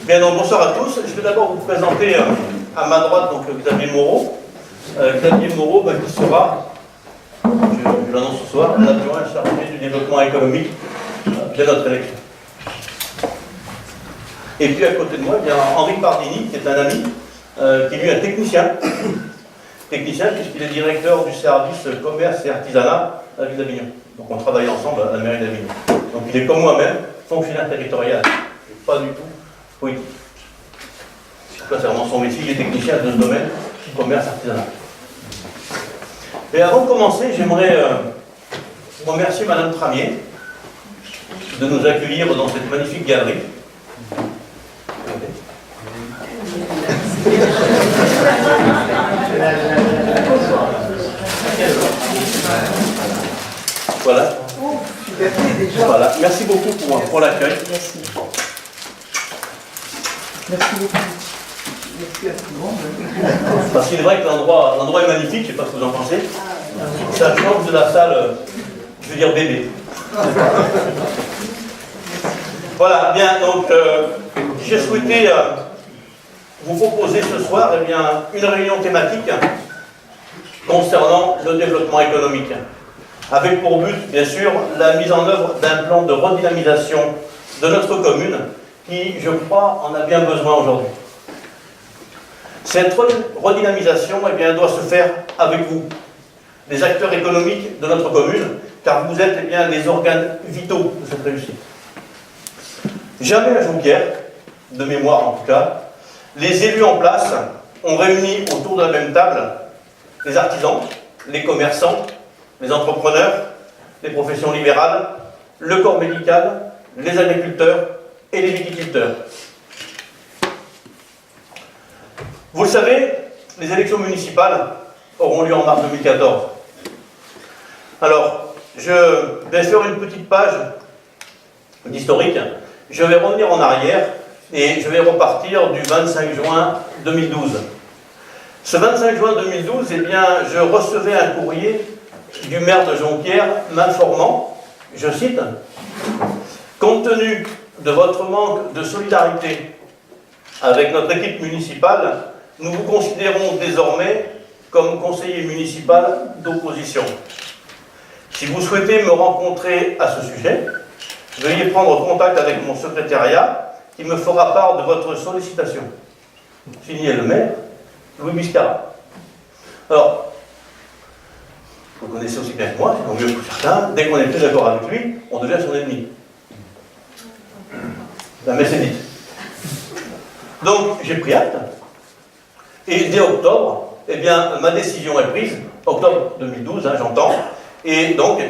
Bien, donc bonsoir à tous. Je vais d'abord vous présenter à ma droite donc, Xavier Moreau. Xavier Moreau qui sera, je l'annonce ce soir, l'adjoint chargé du développement économique de notre élection. Et puis à côté de moi, il y a Henri Pardini, qui est un ami, qui est lui un technicien. Technicien puisqu'il est directeur du service commerce et artisanat à la ville d'Avignon. Donc on travaille ensemble à la mairie d'Avignon. Donc il est comme moi-même fonctionnaire territorial, pas du tout politique. C'est vraiment son métier, il est technicien de ce domaine, commerce, artisanat. Et avant de commencer, j'aimerais remercier Madame Tramier de nous accueillir dans cette magnifique galerie. Voilà. Voilà. Merci beaucoup pour l'accueil. Merci. Merci beaucoup. Merci à tout le monde. Parce qu'il est vrai que l'endroit est magnifique, je ne sais pas ce que vous en pensez. Ça change de la salle, je veux dire bébé. Voilà, bien, donc j'ai souhaité vous proposer ce soir une réunion thématique concernant le développement économique, avec pour but, bien sûr, la mise en œuvre d'un plan de redynamisation de notre commune qui, je crois, en a bien besoin aujourd'hui. Cette redynamisation doit se faire avec vous, les acteurs économiques de notre commune, car vous êtes les organes vitaux de cette réussite. Jamais à Jonquière, de mémoire en tout cas, les élus en place ont réuni autour de la même table les artisans, les commerçants, les entrepreneurs, les professions libérales, le corps médical, les agriculteurs et les viticulteurs. Vous le savez, les élections municipales auront lieu en mars 2014. Alors, je vais faire une petite page d'historique. Je vais revenir en arrière et je vais repartir du 25 juin 2012. Ce 25 juin 2012, je recevais un courrier du maire de Jonquière m'informant, je cite, « Compte tenu de votre manque de solidarité avec notre équipe municipale, nous vous considérons désormais comme conseiller municipal d'opposition. Si vous souhaitez me rencontrer à ce sujet, veuillez prendre contact avec mon secrétariat qui me fera part de votre sollicitation. » Signé le maire, Louis Biscara. Alors, vous le connaissez aussi bien que moi, c'est mieux que certains, dès qu'on n'est plus d'accord avec lui, on devient son ennemi. La messe est dite. Donc, j'ai pris acte, et dès octobre, ma décision est prise, octobre 2012, j'entends, et donc,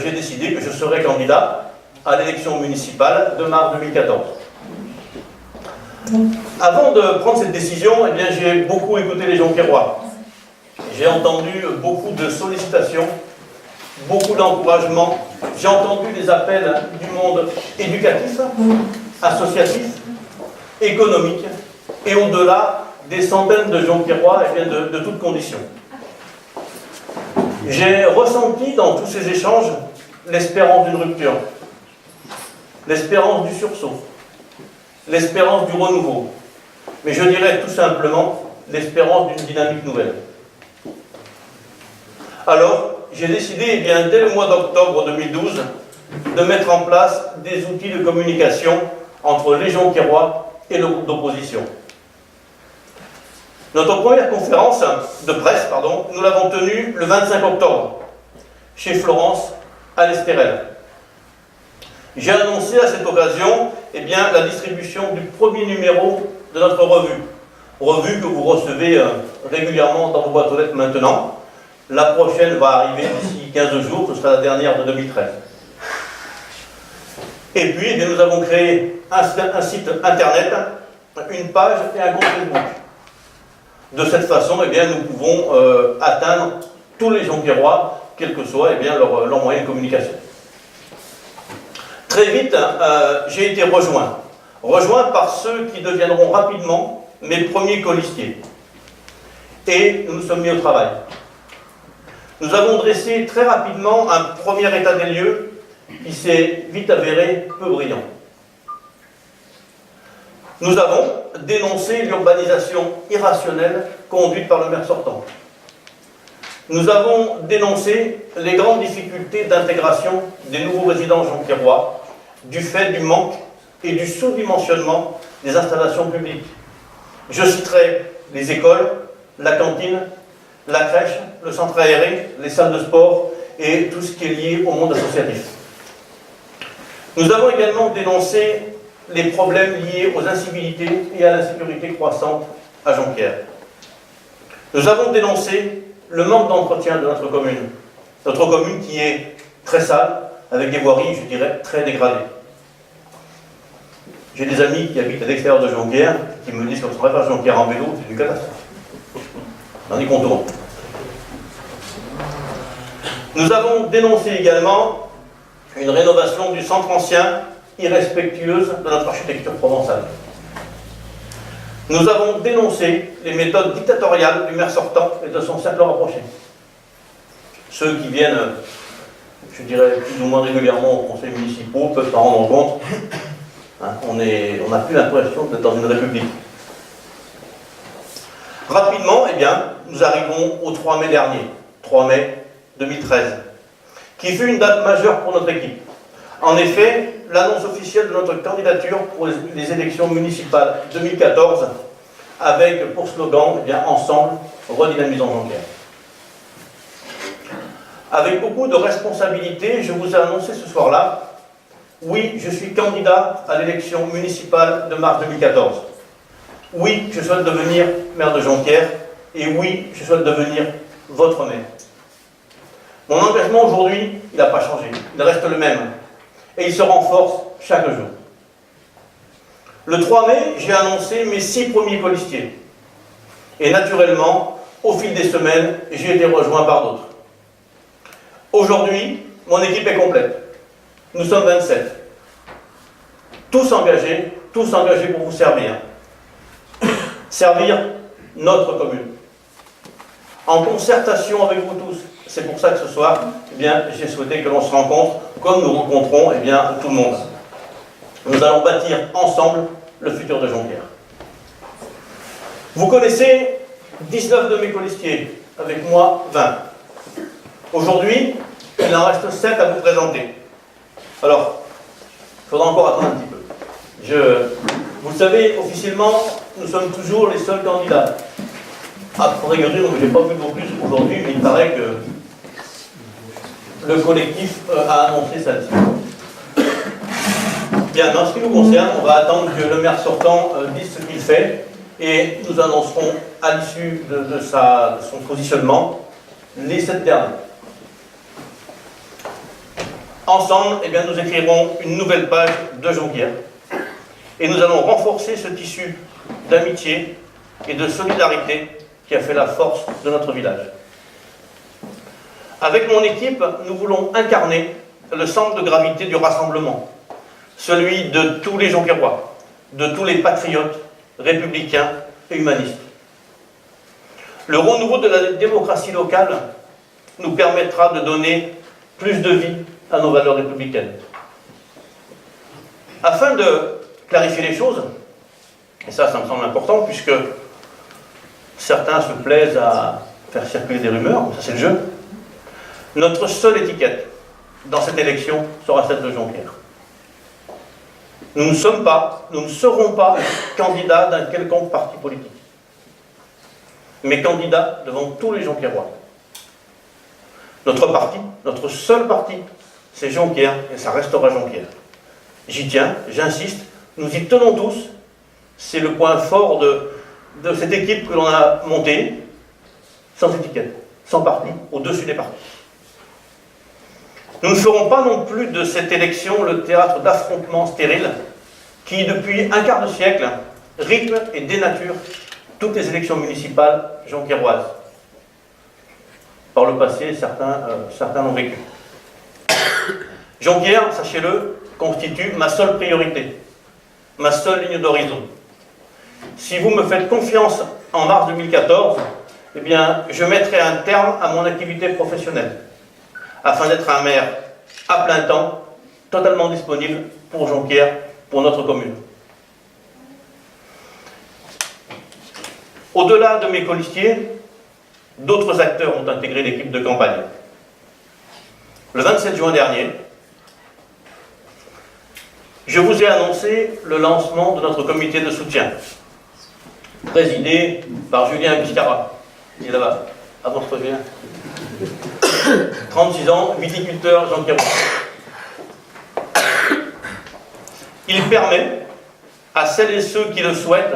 j'ai décidé que je serai candidat à l'élection municipale de mars 2014. Avant de prendre cette décision, j'ai beaucoup écouté les Jonquiérois. J'ai entendu beaucoup de sollicitations, beaucoup d'encouragements. J'ai entendu les appels du monde éducatif, associatif, économique, et au-delà, des centaines de Jonquiérois de toutes conditions. J'ai ressenti dans tous ces échanges l'espérance d'une rupture, l'espérance du sursaut, l'espérance du renouveau, mais je dirais tout simplement l'espérance d'une dynamique nouvelle. Alors, j'ai décidé, dès le mois d'octobre 2012, de mettre en place des outils de communication entre les Jonquiérois et le groupe d'opposition. Notre première conférence de presse, nous l'avons tenue le 25 octobre, chez Florence, à l'Estérel. J'ai annoncé à cette occasion la distribution du premier numéro de notre revue que vous recevez régulièrement dans vos boîtes aux lettres maintenant. La prochaine va arriver d'ici 15 jours, ce sera la dernière de 2013. Et puis, nous avons créé un site internet, une page et un compte Facebook. De cette façon, nous pouvons atteindre tous les Jonquiérois, quel que soit leur moyen de communication. Très vite, j'ai été rejoint par ceux qui deviendront rapidement mes premiers colistiers. Et nous nous sommes mis au travail. Nous avons dressé très rapidement un premier état des lieux qui s'est vite avéré peu brillant. Nous avons dénoncé l'urbanisation irrationnelle conduite par le maire sortant. Nous avons dénoncé les grandes difficultés d'intégration des nouveaux résidents jonquiérois du fait du manque et du sous-dimensionnement des installations publiques. Je citerai les écoles, la cantine, la crèche, le centre aéré, les salles de sport et tout ce qui est lié au monde associatif. Nous avons également dénoncé les problèmes liés aux incivilités et à l'insécurité croissante à Jonquière. Nous avons dénoncé le manque d'entretien de notre commune. Notre commune qui est très sale, avec des voiries, je dirais, très dégradées. J'ai des amis qui habitent à l'extérieur de Jonquière qui me disent qu'on ne serait pas Jonquière en vélo, c'est une catastrophe. Dans les contours. Nous avons dénoncé également une rénovation du centre ancien irrespectueuse de notre architecture provençale. Nous avons dénoncé les méthodes dictatoriales du maire sortant et de son cercle rapproché. Ceux qui viennent, je dirais, plus ou moins régulièrement aux conseils municipaux peuvent s'en rendre compte. On n'a plus l'impression d'être dans une république. Rapidement, eh bien, nous arrivons au 3 mai dernier, 3 mai 2013, qui fut une date majeure pour notre équipe. En effet, l'annonce officielle de notre candidature pour les élections municipales 2014, avec pour slogan, eh bien, ensemble, redynamisons Jonquière. Avec beaucoup de responsabilités, je vous ai annoncé ce soir-là, oui, je suis candidat à l'élection municipale de mars 2014. Oui, je souhaite devenir maire de Jonquière, et oui, je souhaite devenir votre maire. Mon engagement aujourd'hui, il n'a pas changé, il reste le même, et il se renforce chaque jour. Le 3 mai, j'ai annoncé mes 6 premiers colistiers. Et naturellement, au fil des semaines, j'ai été rejoint par d'autres. Aujourd'hui, mon équipe est complète. Nous sommes 27. Tous engagés pour vous servir. Servir notre commune. En concertation avec vous tous. C'est pour ça que ce soir, eh bien, j'ai souhaité que l'on se rencontre, comme nous rencontrons eh bien, tout le monde. Nous allons bâtir ensemble le futur de Jonquière. Vous connaissez 19 de mes colistiers, avec moi 20. Aujourd'hui, il en reste 7 à vous présenter. Alors, il faudra encore attendre un petit peu. Vous le savez, officiellement, nous sommes toujours les seuls candidats. A priori, je n'ai pas vu beaucoup plus aujourd'hui, mais il paraît que le collectif a annoncé sa liste. Bien, en ce qui nous concerne, on va attendre que le maire sortant dise ce qu'il fait et nous annoncerons à l'issue de son positionnement les 7 derniers. Ensemble, eh bien, nous écrirons une nouvelle page de Jonquière et nous allons renforcer ce tissu d'amitié et de solidarité qui a fait la force de notre village. Avec mon équipe, nous voulons incarner le centre de gravité du rassemblement, celui de tous les Jonquiérois, de tous les patriotes, républicains et humanistes. Le renouveau de la démocratie locale nous permettra de donner plus de vie à nos valeurs républicaines. Afin de clarifier les choses, et ça me semble important, puisque certains se plaisent à faire circuler des rumeurs, ça c'est le jeu, notre seule étiquette dans cette élection sera celle de Jonquière. Nous ne sommes pas, nous ne serons pas candidats d'un quelconque parti politique, mais candidats devant tous les Jonquiérois. Notre parti, notre seul parti, c'est Jonquière et ça restera Jonquière. J'y tiens, j'insiste, nous y tenons tous, c'est le point fort de cette équipe que l'on a montée, sans étiquette, sans parti, au-dessus des partis. Nous ne ferons pas non plus de cette élection le théâtre d'affrontements stériles qui, depuis un quart de siècle, rythme et dénature toutes les élections municipales jonquiéroises. Par le passé, certains l'ont vécu. Jonquière, sachez-le, constitue ma seule priorité, ma seule ligne d'horizon. Si vous me faites confiance en mars 2014, eh bien, je mettrai un terme à mon activité professionnelle, afin d'être un maire à plein temps, totalement disponible pour Jonquière, pour notre commune. Au-delà de mes colistiers, d'autres acteurs ont intégré l'équipe de campagne. Le 27 juin dernier, je vous ai annoncé le lancement de notre comité de soutien, présidé par Julien Biscara. Il est là-bas. Avance-toi, Julien. 36 ans, viticulteur, Jean Pierre. Il permet à celles et ceux qui le souhaitent,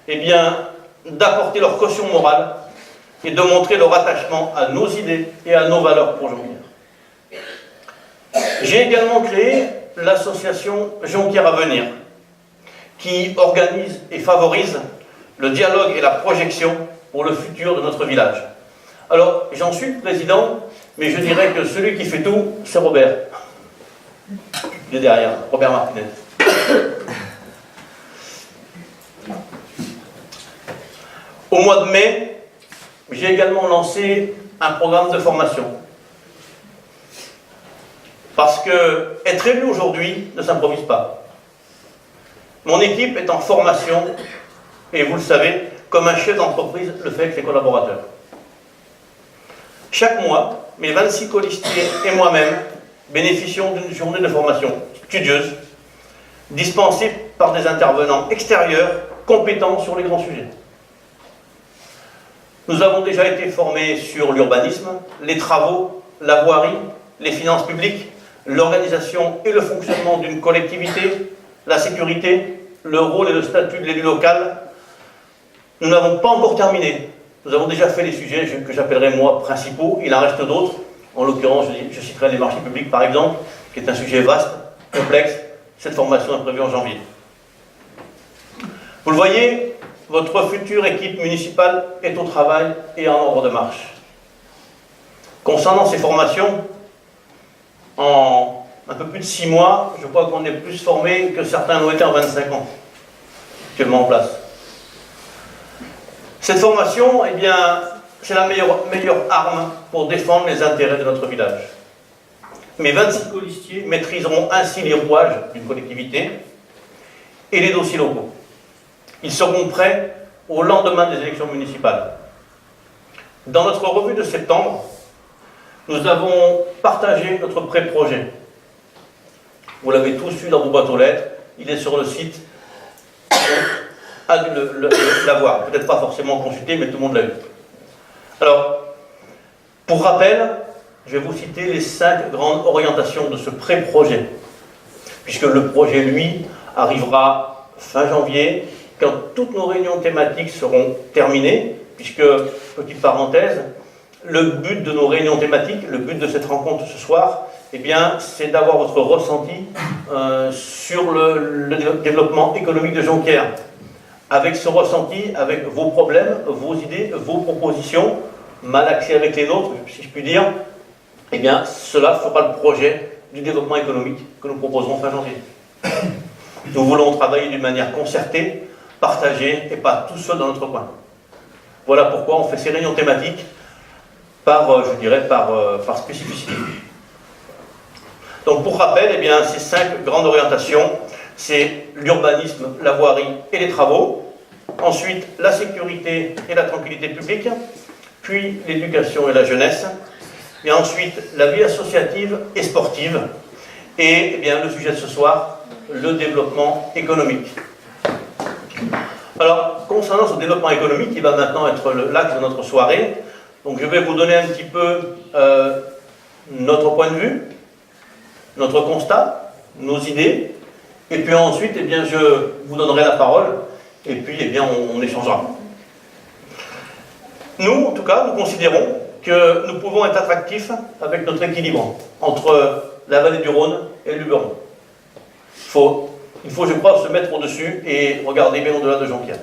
eh bien, d'apporter leur caution morale et de montrer leur attachement à nos idées et à nos valeurs pour Jonquière. J'ai également créé l'association Jonquière à venir, qui organise et favorise le dialogue et la projection pour le futur de notre village. Alors, j'en suis le président, mais je dirais que celui qui fait tout, c'est Robert. Il est derrière, Robert Martinez. Au mois de mai, j'ai également lancé un programme de formation. Parce que être élu aujourd'hui ne s'improvise pas. Mon équipe est en formation, et vous le savez, comme un chef d'entreprise le fait avec ses collaborateurs. Chaque mois, mes 26 colistiers et moi-même bénéficions d'une journée de formation studieuse, dispensée par des intervenants extérieurs compétents sur les grands sujets. Nous avons déjà été formés sur l'urbanisme, les travaux, la voirie, les finances publiques, l'organisation et le fonctionnement d'une collectivité, la sécurité, le rôle et le statut de l'élu local. Nous n'avons pas encore terminé. Nous avons déjà fait les sujets que j'appellerais moi principaux. Il en reste d'autres. En l'occurrence, je citerai les marchés publics par exemple, qui est un sujet vaste, complexe. Cette formation est prévue en janvier. Vous le voyez, votre future équipe municipale est au travail et en ordre de marche. Concernant ces formations, en un peu plus de 6 mois, je crois qu'on est plus formés que certains l'ont été en 25 ans, actuellement en place. Cette formation, eh bien, c'est la meilleure arme pour défendre les intérêts de notre village. Mes 26 colistiers maîtriseront ainsi les rouages d'une collectivité et les dossiers locaux. Ils seront prêts au lendemain des élections municipales. Dans notre revue de septembre, nous avons partagé notre pré-projet. Vous l'avez tous eu dans vos boîtes aux lettres, il est sur le site. A dû l'avoir, peut-être pas forcément consulté, mais tout le monde l'a eu. Alors, pour rappel, je vais vous citer les 5 grandes orientations de ce pré-projet, puisque le projet, lui, arrivera fin janvier, quand toutes nos réunions thématiques seront terminées, puisque, petite parenthèse, le but de nos réunions thématiques, le but de cette rencontre ce soir, eh bien, c'est d'avoir votre ressenti sur le développement économique de Jonquière. Avec ce ressenti, avec vos problèmes, vos idées, vos propositions, mal axées avec les nôtres, si je puis dire, eh bien, cela fera le projet du développement économique que nous proposerons fin janvier. Nous voulons travailler d'une manière concertée, partagée, et pas tout seul dans notre coin. Voilà pourquoi on fait ces réunions thématiques par, je dirais, par spécificité. Donc, pour rappel, eh bien, ces 5 grandes orientations, c'est l'urbanisme, la voirie et les travaux, ensuite la sécurité et la tranquillité publique, puis l'éducation et la jeunesse, et ensuite la vie associative et sportive, et eh bien, le sujet de ce soir, le développement économique. Alors, concernant ce développement économique, qui va maintenant être l'axe de notre soirée, donc je vais vous donner un petit peu notre point de vue, notre constat, nos idées, et puis ensuite, eh bien, je vous donnerai la parole, et puis eh bien, on échangera. Nous, en tout cas, nous considérons que nous pouvons être attractifs avec notre équilibre entre la vallée du Rhône et le Luberon. Il faut, je crois, se mettre au-dessus et regarder bien au-delà de Jonquière.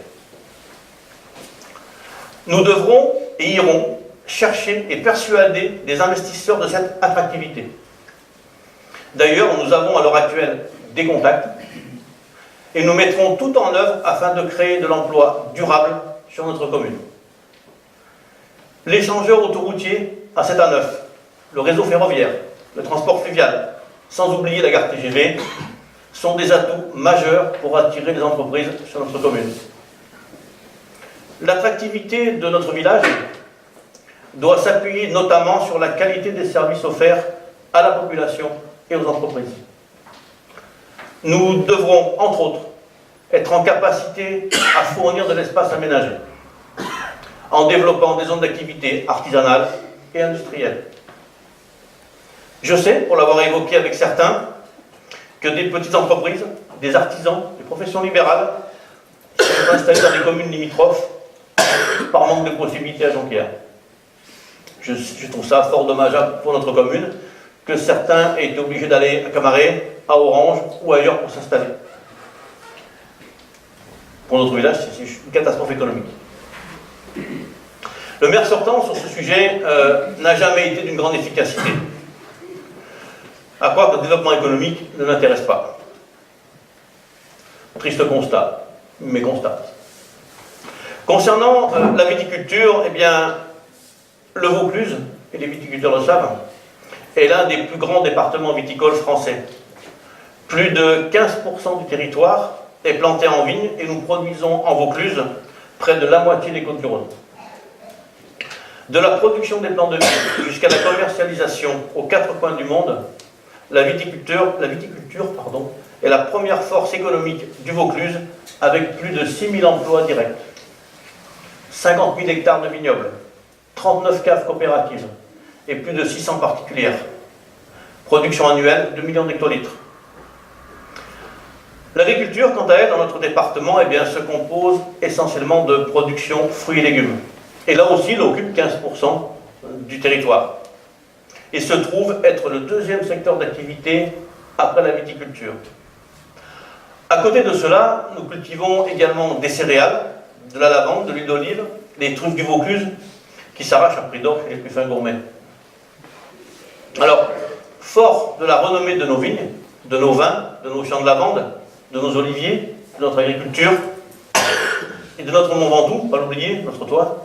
Nous devrons et irons chercher et persuader des investisseurs de cette attractivité. D'ailleurs, nous avons à l'heure actuelle des contacts et nous mettrons tout en œuvre afin de créer de l'emploi durable sur notre commune. L'échangeur autoroutier à 7 à 9, le réseau ferroviaire, le transport fluvial, sans oublier la gare TGV, sont des atouts majeurs pour attirer des entreprises sur notre commune. L'attractivité de notre village doit s'appuyer notamment sur la qualité des services offerts à la population et aux entreprises. Nous devrons, entre autres, être en capacité à fournir de l'espace aménagé, en développant des zones d'activité artisanales et industrielles. Je sais, pour l'avoir évoqué avec certains, que des petites entreprises, des artisans, des professions libérales sont installés dans des communes limitrophes par manque de possibilités à Jonquière. Je trouve ça fort dommageable pour notre commune que certains aient été obligés d'aller à Camaret, à Orange ou ailleurs pour s'installer. Pour notre village, c'est une catastrophe économique. Le maire sortant sur ce sujet n'a jamais été d'une grande efficacité. À croire que le développement économique ne l'intéresse pas. Triste constat, mais constat. Concernant la viticulture, eh bien, le Vaucluse, et les viticulteurs le savent, est l'un des plus grands départements viticoles français. Plus de 15% du territoire est planté en vigne et nous produisons en Vaucluse près de la moitié des Côtes-du-Rhône. De la production des plants de vigne jusqu'à la commercialisation aux quatre coins du monde, la viticulture est la première force économique du Vaucluse avec plus de 6 000 emplois directs, 50 000 hectares de vignobles, 39 caves coopératives et plus de 600 particulières. Production annuelle de 2 millions d'hectolitres. L'agriculture, quant à elle, dans notre département, eh bien, se compose essentiellement de production fruits et légumes. Et là aussi, elle occupe 15% du territoire. Et se trouve être le deuxième secteur d'activité après la viticulture. À côté de cela, nous cultivons également des céréales, de la lavande, de l'huile d'olive, les truffes du Vaucluse, qui s'arrachent à prix d'or chez les plus fins gourmets. Alors, fort de la renommée de nos vignes, de nos vins, de nos champs de lavande, de nos oliviers, de notre agriculture, et de notre Mont Ventoux, pas l'oublier, notre toit,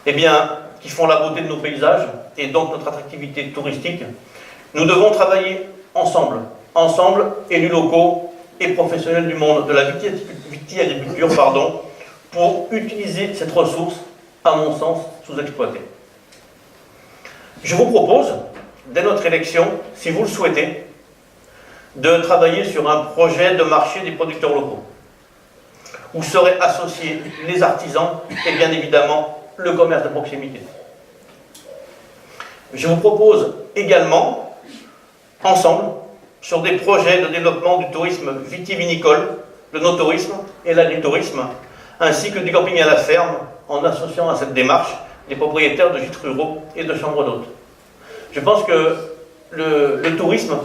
eh bien, qui font la beauté de nos paysages, et donc notre attractivité touristique, nous devons travailler ensemble, élus locaux et professionnels du monde de la viticulture, pour utiliser cette ressource, à mon sens, sous-exploitée. Je vous propose, dès notre élection, si vous le souhaitez, de travailler sur un projet de marché des producteurs locaux, où seraient associés les artisans et bien évidemment le commerce de proximité. Je vous propose également, ensemble, sur des projets de développement du tourisme vitivinicole, le no-tourisme et l'agritourisme, ainsi que du camping à la ferme, en associant à cette démarche les propriétaires de gîtes ruraux et de chambres d'hôtes. Je pense que le tourisme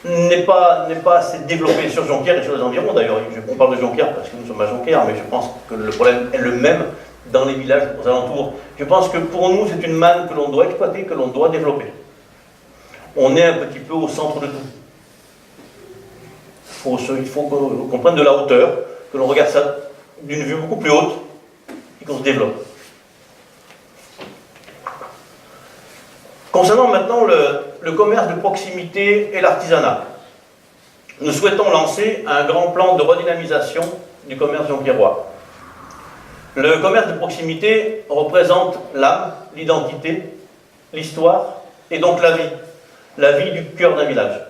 n'est pas assez développé sur Jonquière et sur les environs d'ailleurs. On parle de Jonquière parce que nous sommes à Jonquière, mais je pense que le problème est le même dans les villages aux alentours. Je pense que pour nous, c'est une manne que l'on doit exploiter, que l'on doit développer. On est un petit peu au centre de tout. Il faut qu'on prenne de la hauteur, que l'on regarde ça d'une vue beaucoup plus haute et qu'on se développe. Concernant maintenant le commerce de proximité et l'artisanat, nous souhaitons lancer un grand plan de redynamisation du commerce jonquiérois. Le commerce de proximité représente l'âme, l'identité, l'histoire et donc la vie du cœur d'un village.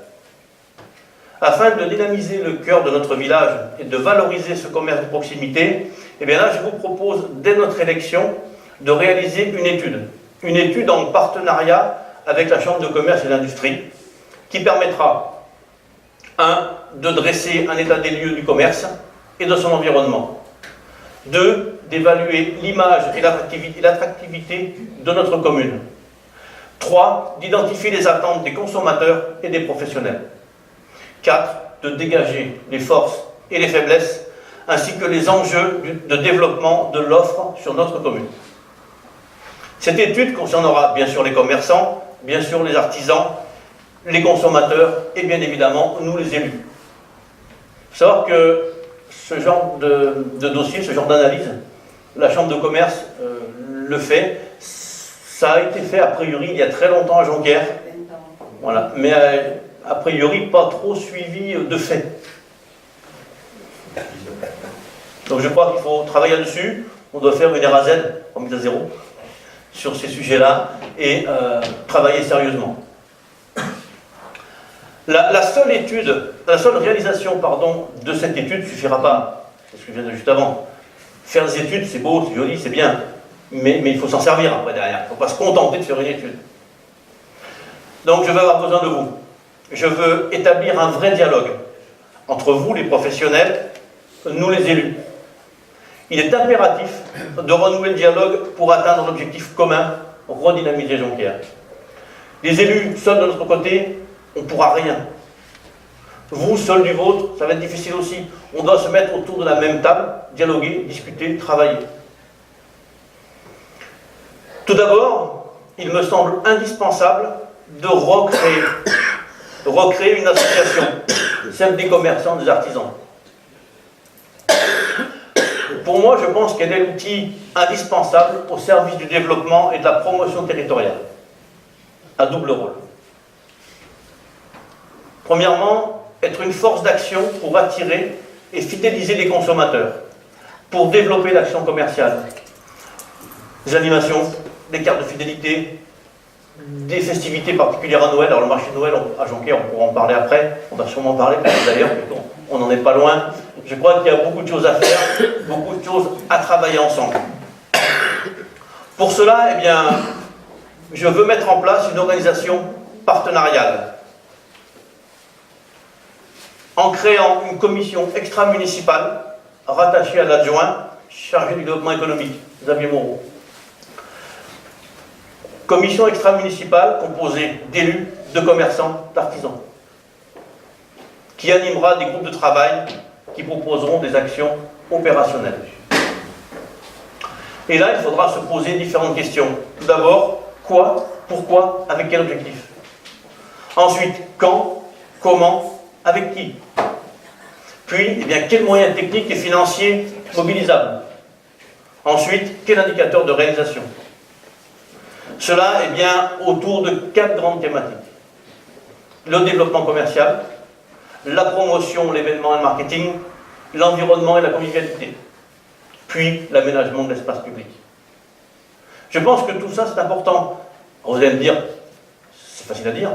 Afin de dynamiser le cœur de notre village et de valoriser ce commerce de proximité, eh bien là, je vous propose, dès notre élection, de réaliser une étude en partenariat avec la Chambre de commerce et d'industrie, qui permettra, 1. de dresser un état des lieux du commerce et de son environnement, 2. d'évaluer l'image et l'attractivité de notre commune, 3. d'identifier les attentes des consommateurs et des professionnels, 4. de dégager les forces et les faiblesses, ainsi que les enjeux de développement de l'offre sur notre commune. Cette étude concernera bien sûr les commerçants, bien sûr les artisans, les consommateurs et bien évidemment nous les élus. Il faut savoir que ce genre de dossier, ce genre d'analyse, la Chambre de commerce le fait. Ça a été fait a priori il y a très longtemps à Jonquière, voilà, mais a priori pas trop suivi de fait. Donc je crois qu'il faut travailler là-dessus. On doit faire une RAZ, remise à zéro, sur ces sujets-là, et travailler sérieusement. La seule réalisation de cette étude ne suffira pas. C'est ce que je viens de dire juste avant. Faire des études, c'est beau, c'est joli, c'est bien. Mais il faut s'en servir après derrière. Il ne faut pas se contenter de faire une étude. Donc je vais avoir besoin de vous. Je veux établir un vrai dialogue entre vous, les professionnels, nous, les élus. Il est impératif de renouer le dialogue pour atteindre l'objectif commun, redynamiser Jonquière. Les élus, seuls de notre côté, on ne pourra rien. Vous, seuls du vôtre, ça va être difficile aussi. On doit se mettre autour de la même table, dialoguer, discuter, travailler. Tout d'abord, il me semble indispensable de recréer une association, celle des commerçants, des artisans. Pour moi, je pense qu'elle est l'outil indispensable au service du développement et de la promotion territoriale, à double rôle. Premièrement, être une force d'action pour attirer et fidéliser les consommateurs, pour développer l'action commerciale, des animations, des cartes de fidélité, des festivités particulières à Noël. Alors le marché de Noël à Jonquière, on pourra en parler après, on va sûrement en parler d'ailleurs, on n'en est pas loin. Je crois qu'il y a beaucoup de choses à faire, beaucoup de choses à travailler ensemble. Pour cela, eh bien, je veux mettre en place une organisation partenariale, en créant une commission extra-municipale rattachée à l'adjoint chargé du développement économique, Xavier Moreau. Commission extra-municipale composée d'élus, de commerçants, d'artisans, qui animera des groupes de travail qui proposeront des actions opérationnelles. Et là, il faudra se poser différentes questions. Tout d'abord, quoi, pourquoi, avec quel objectif? Ensuite, quand, comment, avec qui? Puis, eh bien, quels moyens techniques et financiers mobilisables? Ensuite, quel indicateur de réalisation? Cela, eh bien, autour de 4 grandes thématiques. Le développement commercial, la promotion, l'événement et le marketing, l'environnement et la convivialité, puis l'aménagement de l'espace public. Je pense que tout ça, c'est important. Vous allez me dire, c'est facile à dire,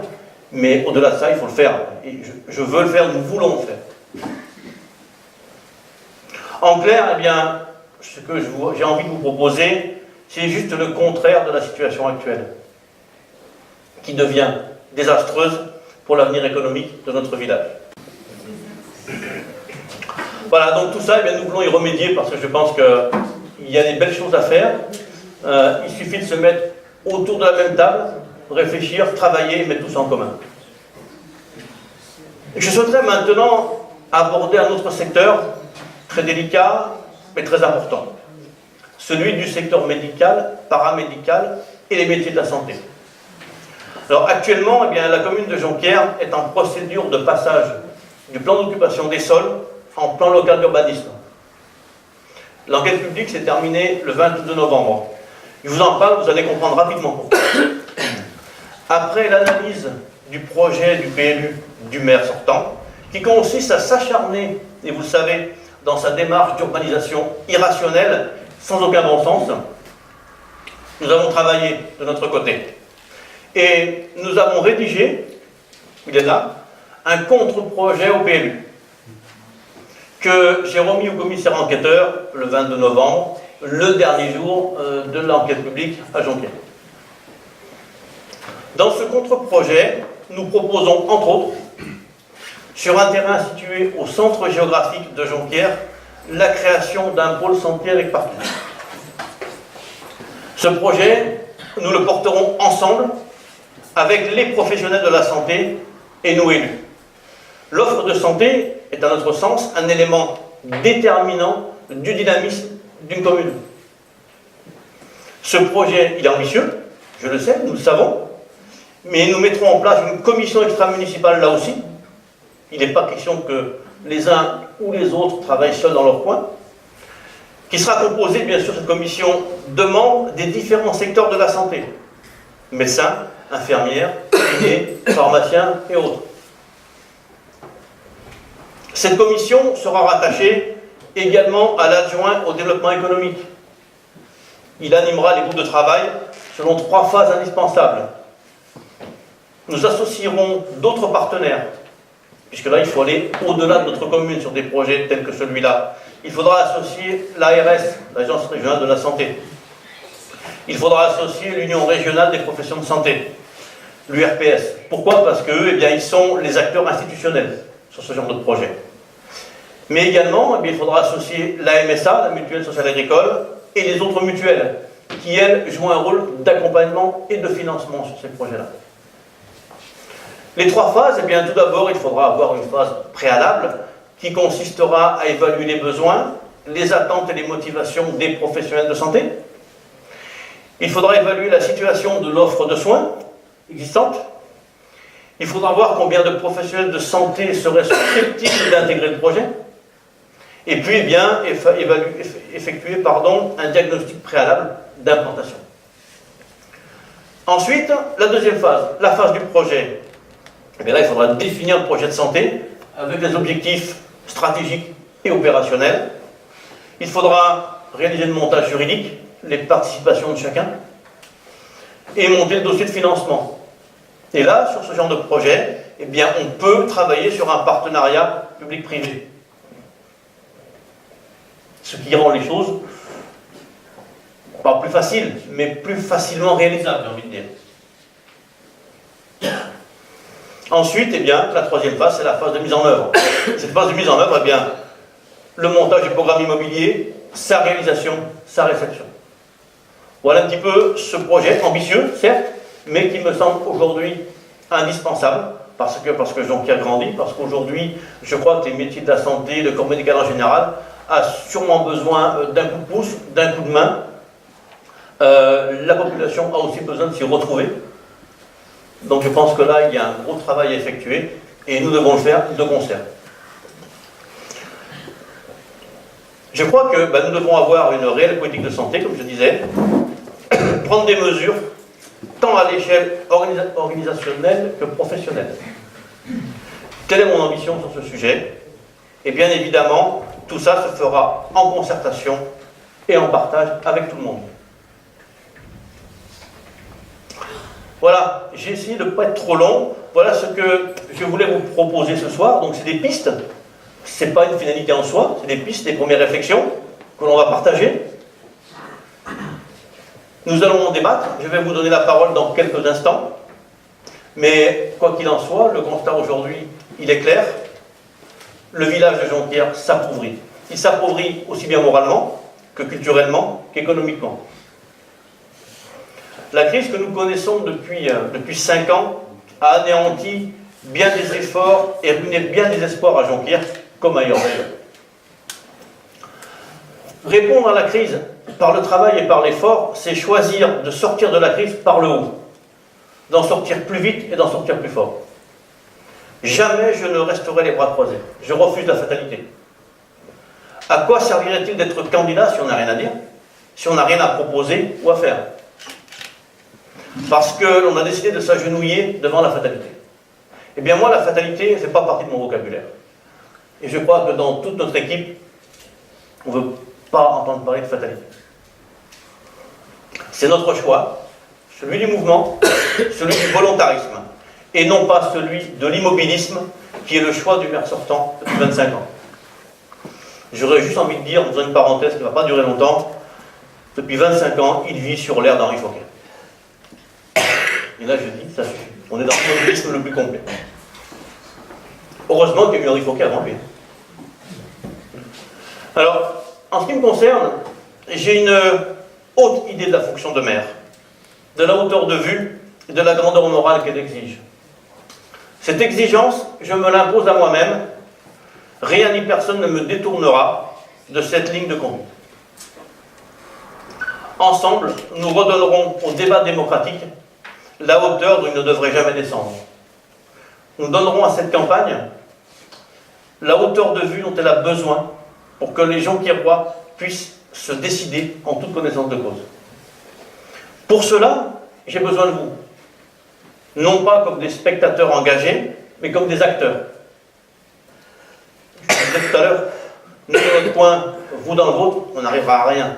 mais au-delà de ça, il faut le faire. Et je veux le faire, nous voulons le faire. En clair, eh bien, ce que j'ai envie de vous proposer, c'est juste le contraire de la situation actuelle, qui devient désastreuse pour l'avenir économique de notre village. Voilà, donc tout ça, eh bien, nous voulons y remédier parce que je pense qu'il y a des belles choses à faire. Il suffit de se mettre autour de la même table, réfléchir, travailler et mettre tout ça en commun. Et je souhaiterais maintenant aborder un autre secteur très délicat mais très important. Celui du secteur médical, paramédical et les métiers de la santé. Alors actuellement, eh bien, la commune de Jonquière est en procédure de passage du plan d'occupation des sols en plan local d'urbanisme. L'enquête publique s'est terminée le 22 novembre. Je vous en parle, vous allez comprendre rapidement pourquoi. Après l'analyse du projet du PLU du maire sortant, qui consiste à s'acharner, et vous le savez, dans sa démarche d'urbanisation irrationnelle, sans aucun bon sens, nous avons travaillé de notre côté. Et nous avons rédigé, il est là, un contre-projet au PLU, que j'ai remis au commissaire enquêteur le 22 novembre, le dernier jour de l'enquête publique à Jonquière. Dans ce contre-projet, nous proposons, entre autres, sur un terrain situé au centre géographique de Jonquière, la création d'un pôle santé avec parking. Ce projet, nous le porterons ensemble avec les professionnels de la santé et nous élus. L'offre de santé est, à notre sens, un élément déterminant du dynamisme d'une commune. Ce projet, il est ambitieux, je le sais, nous le savons, mais nous mettrons en place une commission extra-municipale là aussi. Il n'est pas question que les uns ou les autres travaillent seuls dans leur coin, qui sera composée, bien sûr, cette commission de membres des différents secteurs de la santé. Médecins, infirmières, kinés, pharmaciens et autres. Cette commission sera rattachée également à l'adjoint au développement économique. Il animera les groupes de travail selon 3 phases indispensables. Nous associerons d'autres partenaires, puisque là, il faut aller au-delà de notre commune sur des projets tels que celui-là. Il faudra associer l'ARS, l'Agence régionale de la santé. Il faudra associer l'Union régionale des professions de santé, l'URPS. Pourquoi? Parce qu'eux, eh bien, ils sont les acteurs institutionnels sur ce genre de projet. Mais également, eh bien, il faudra associer la MSA, la Mutuelle Sociale Agricole, et les autres mutuelles, qui, elles, jouent un rôle d'accompagnement et de financement sur ces projets-là. Les 3 phases, eh bien, tout d'abord, il faudra avoir une phase préalable qui consistera à évaluer les besoins, les attentes et les motivations des professionnels de santé. Il faudra évaluer la situation de l'offre de soins existante. Il faudra voir combien de professionnels de santé seraient susceptibles d'intégrer le projet. Et puis, eh bien, effectuer un diagnostic préalable d'implantation. Ensuite, la deuxième phase, la phase du projet. Eh bien là, il faudra définir le projet de santé avec des objectifs stratégiques et opérationnels. Il faudra réaliser le montage juridique, les participations de chacun, et monter le dossier de financement. Et là, sur ce genre de projet, eh bien, on peut travailler sur un partenariat public-privé. Ce qui rend les choses, pas plus faciles, mais plus facilement réalisables, j'ai envie de dire. Ensuite, eh bien, la troisième phase, c'est la phase de mise en œuvre. Cette phase de mise en œuvre, eh bien, le montage du programme immobilier, sa réalisation, sa réception. Voilà un petit peu ce projet, ambitieux, certes, mais qui me semble aujourd'hui indispensable, parce que Jonquière grandit, parce qu'aujourd'hui, je crois que les métiers de la santé, le corps médical en général, a sûrement besoin d'un coup de pouce, d'un coup de main. La population a aussi besoin de s'y retrouver. Donc je pense que là, il y a un gros travail à effectuer, et nous devons le faire de concert. Je crois que nous devons avoir une réelle politique de santé, comme je disais, prendre des mesures, tant à l'échelle organisationnelle que professionnelle. Quelle est mon ambition sur ce sujet? Et bien évidemment, tout ça se fera en concertation et en partage avec tout le monde. Voilà, j'ai essayé de ne pas être trop long. Voilà ce que je voulais vous proposer ce soir. Donc c'est des pistes, ce n'est pas une finalité en soi, c'est des pistes, des premières réflexions que l'on va partager. Nous allons en débattre, je vais vous donner la parole dans quelques instants. Mais quoi qu'il en soit, le constat aujourd'hui, il est clair. Le village de Jonquière s'appauvrit. Il s'appauvrit aussi bien moralement que culturellement qu'économiquement. La crise que nous connaissons depuis 5 ans a anéanti bien des efforts et ruiné bien des espoirs à Jonquière, comme ailleurs d'ailleurs. Répondre à la crise par le travail et par l'effort, c'est choisir de sortir de la crise par le haut, d'en sortir plus vite et d'en sortir plus fort. Jamais je ne resterai les bras croisés. Je refuse la fatalité. À quoi servirait-il d'être candidat si on n'a rien à dire, si on n'a rien à proposer ou à faire? Parce que l'on a décidé de s'agenouiller devant la fatalité. Eh bien moi, la fatalité ne fait pas partie de mon vocabulaire. Et je crois que dans toute notre équipe, on ne veut pas entendre parler de fatalité. C'est notre choix, celui du mouvement, celui du volontarisme, et non pas celui de l'immobilisme, qui est le choix du maire sortant depuis 25 ans. J'aurais juste envie de dire, dans une parenthèse qui ne va pas durer longtemps, depuis 25 ans, il vit sur l'air d'Henri Focquet. Et là, je dis, ça suffit. On est dans l'immobilisme le plus complet. Heureusement qu'il y a eu Henri Focquet avant lui. Alors, en ce qui me concerne, j'ai une haute idée de la fonction de maire, de la hauteur de vue et de la grandeur morale qu'elle exige. Cette exigence, je me l'impose à moi-même. Rien ni personne ne me détournera de cette ligne de conduite. Ensemble, nous redonnerons au débat démocratique la hauteur dont il ne devrait jamais descendre. Nous donnerons à cette campagne la hauteur de vue dont elle a besoin pour que les Jonquiérois puissent se décider en toute connaissance de cause. Pour cela, j'ai besoin de vous. Non pas comme des spectateurs engagés, mais comme des acteurs. Je disais tout à l'heure, nous dans notre coin, vous dans le vôtre, on n'arrivera à rien.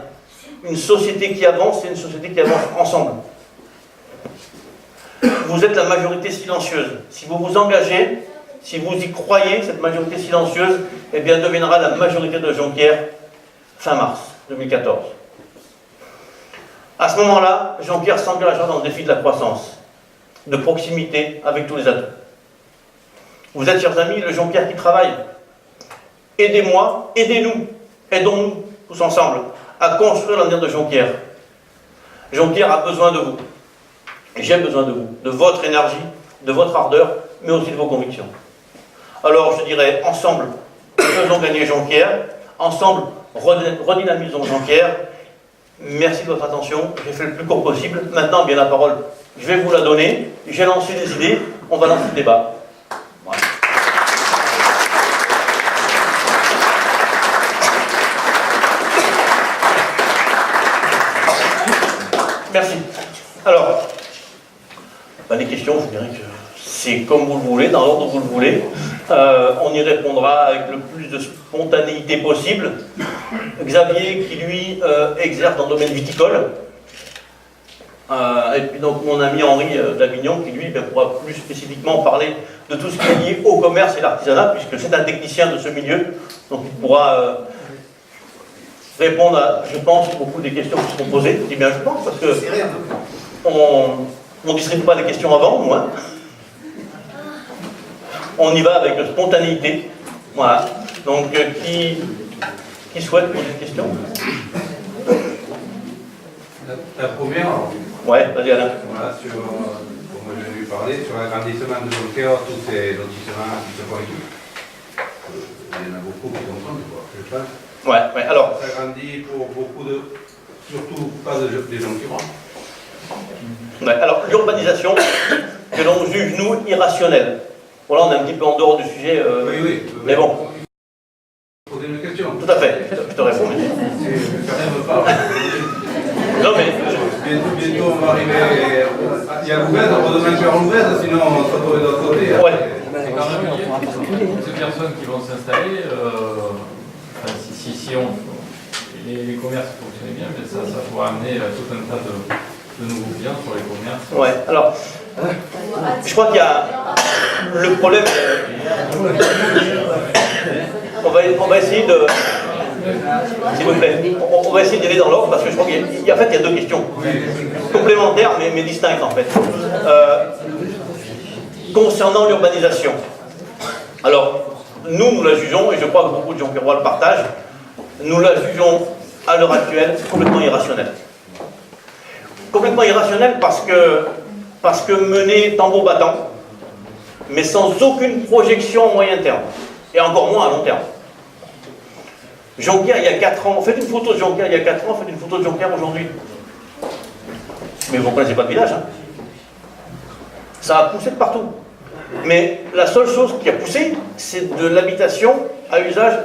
Une société qui avance, c'est une société qui avance ensemble. Vous êtes la majorité silencieuse. Si vous vous engagez, si vous y croyez, cette majorité silencieuse, eh bien, deviendra la majorité de Jonquière fin mars 2014. À ce moment-là, Jonquière s'engagera dans le défi de la croissance, de proximité avec tous les atouts. Vous êtes, chers amis, le Jonquière qui travaille. Aidez-moi, aidez-nous, aidons-nous tous ensemble à construire l'avenir de Jonquière. Jonquière a besoin de vous. J'ai besoin de vous, de votre énergie, de votre ardeur, mais aussi de vos convictions. Alors, je dirais, ensemble, faisons gagner Jonquière. Ensemble, redynamisons Jonquière. Merci de votre attention. J'ai fait le plus court possible. Maintenant, bien la parole, je vais vous la donner. J'ai lancé des idées. On va lancer le débat. Voilà. Merci. Alors, les questions, je dirais que c'est comme vous le voulez, dans l'ordre où vous le voulez. On y répondra avec le plus de spontanéité possible. Xavier, qui lui exerce dans le domaine viticole. Et puis donc mon ami Henri d'Avignon, qui lui pourra plus spécifiquement parler de tout ce qui est lié au commerce et l'artisanat, puisque c'est un technicien de ce milieu. Donc il pourra répondre à, je pense, beaucoup des questions qui seront posées. Je dis bien je pense, parce que on ne distribue pas les questions avant, au moins. On y va avec spontanéité. Voilà. Donc, qui souhaite poser une question? La première, ouais, vas-y Alain. voilà, sur, comme je viens de parler, sur l'agrandissement de Jonquière, tous ces lotissements qui se font et tout. Il y en a beaucoup qui comprennent, quoi, je pense. Ouais, alors. Ça grandit pour beaucoup de. Surtout pas des gens qui rentrent. Ouais, alors, l'urbanisation, que l'on juge, nous, irrationnelle. Voilà, on est un petit peu en dehors du sujet. Oui. Mais bon. Poser une question. Tout à fait, je te réponds. Personne me parle. Non, mais. Bientôt, on va arriver. Il y a l'ouverte, on va demander faire l'ouverte, sinon on se retrouve de l'autre côté. Ouais. C'est quand même ces personnes qui vont s'installer, si les commerces fonctionnaient bien, mais ça pourra amener tout un tas de nouveaux clients sur les commerces. Ouais, alors, je crois qu'il y a le problème. On va essayer de. S'il vous plaît, on va essayer d'aller dans l'ordre parce que je crois qu'il y a deux questions complémentaires mais distinctes en fait. Concernant l'urbanisation. Alors, nous la jugeons, et je crois que beaucoup de gens Jonquierois le partagent, nous la jugeons à l'heure actuelle complètement irrationnelle. Complètement irrationnelle parce que menée tambour battant, mais sans aucune projection à moyen terme, et encore moins à long terme. Jonquière, il y a 4 ans, faites une photo de Jonquière il y a 4 ans, faites une photo de Jonquière aujourd'hui. Mais vous ne connaissez pas le village, hein. Ça a poussé de partout. Mais la seule chose qui a poussé, c'est de l'habitation à usage,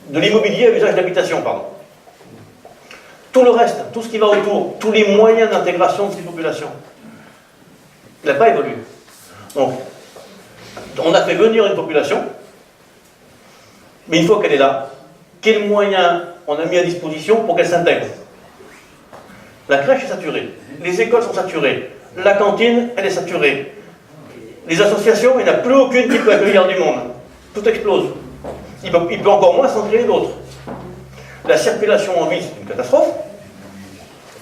de l'immobilier à usage d'habitation, pardon. Tout le reste, tout ce qui va autour, tous les moyens d'intégration de ces populations, il n'a pas évolué. Donc, on a fait venir une population, mais une fois qu'elle est là, quels moyens on a mis à disposition pour qu'elle s'intègre? La crèche est saturée, les écoles sont saturées, la cantine, elle est saturée. Les associations, il n'y en a plus aucune qui peut accueillir du monde. Tout explose. Il peut encore moins s'en créer d'autres. La circulation en ville, c'est une catastrophe.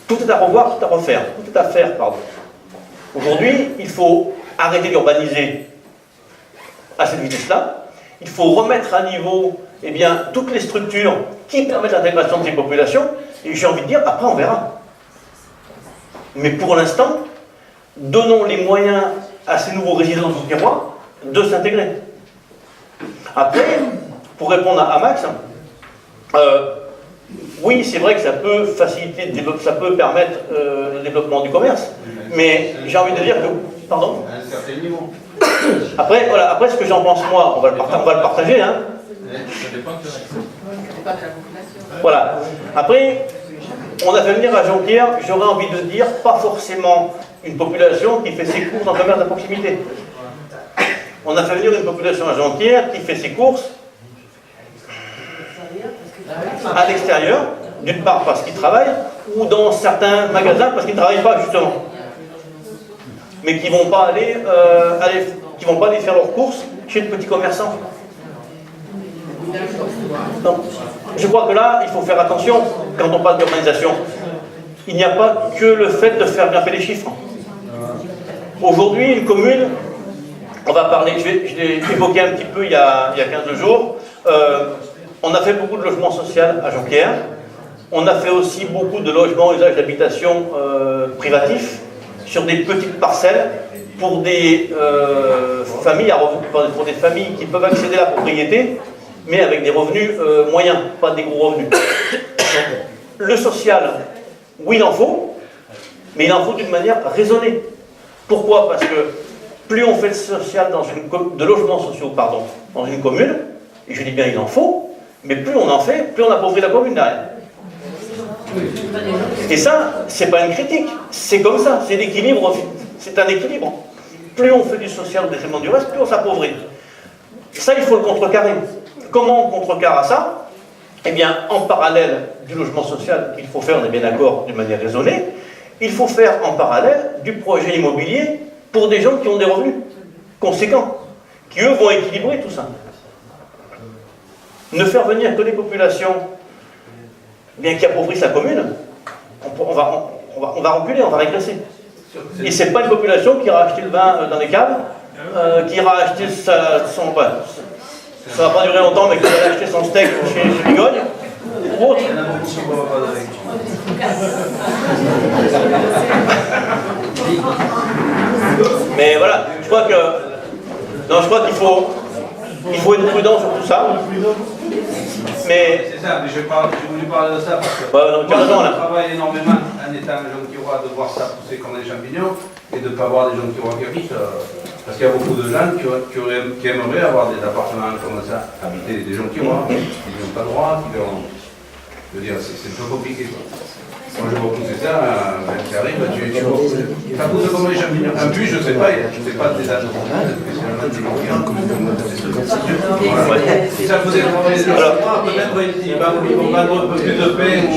Tout est à revoir, tout à refaire. Tout est à faire, pardon. Aujourd'hui, il faut arrêter d'urbaniser à cette vitesse-là. Il faut remettre à niveau toutes les structures qui permettent l'intégration de ces populations. Et j'ai envie de dire, après on verra. Mais pour l'instant, donnons les moyens à ces nouveaux résidents jonquierois de s'intégrer. Après, pour répondre à Max, oui, c'est vrai que ça peut faciliter, ça peut permettre le développement du commerce, mais j'ai envie de dire que... Pardon ? À un certain niveau. Après, voilà, après ce que j'en pense moi, on va le partager. Hein. Ça dépend de la population. Voilà. Après, on a fait venir à Jonquière, j'aurais envie de dire, pas forcément une population qui fait ses courses dans le commerce de proximité. On a fait venir une population à Jonquière qui fait ses courses à l'extérieur, d'une part parce qu'ils travaillent, ou dans certains magasins parce qu'ils ne travaillent pas justement. Mais qui ne vont pas aller, qui vont pas aller faire leurs courses chez le petit commerçant. Donc, je crois que là, il faut faire attention quand on parle d'urbanisation. Il n'y a pas que le fait de faire grimper les chiffres. Aujourd'hui, une commune, on va parler, je l'ai évoqué un petit peu il y a 15 jours, on a fait beaucoup de logements sociaux à Jonquière, on a fait aussi beaucoup de logements usage d'habitation privatifs sur des petites parcelles pour des familles pour des familles qui peuvent accéder à la propriété, mais avec des revenus moyens, pas des gros revenus. Donc, le social, oui, il en faut, mais il en faut d'une manière raisonnée. Pourquoi? Parce que plus on fait de social de logements sociaux dans une commune, et je dis bien il en faut, mais plus on en fait, plus on appauvrit la commune derrière. Et ça, c'est pas une critique, c'est comme ça, c'est l'équilibre, c'est un équilibre. Plus on fait du social au détriment du reste, plus on s'appauvrit. Ça, il faut le contrecarrer. Comment on contrecarre ça? Eh bien, en parallèle du logement social qu'il faut faire, on est bien d'accord, d'une manière raisonnée, il faut faire en parallèle du projet immobilier pour des gens qui ont des revenus conséquents, qui eux vont équilibrer tout ça. Ne faire venir que des populations bien qui appauvrissent la commune, on va reculer, on va régresser. Et c'est pas une population qui ira acheter le vin dans les caves, qui ira acheter son pain. Ça va pas durer longtemps, mais qui va acheter son steak chez Bigogne, ou autre. Mais voilà, je crois qu'il faut être prudent sur tout ça. Mais c'est ça, mais j'ai voulu parler de ça parce que moi, je travaille énormément en étant jonquirois de voir ça pousser comme des champignons et de ne pas voir des jonquirois qui habitent. Parce qu'il y a beaucoup de gens qui aimeraient avoir des appartements comme ça, habiter des jonquirois, qui n'ont pas le droit, je veux dire, c'est un peu compliqué. Quand je vois pousser ça, tu arrives, ça pousse comme les champignons. En plus, je ne sais pas des dates, spécialement des si ça faisait travailler des gens, peut-être ils vont vendre un peu plus de pain ou...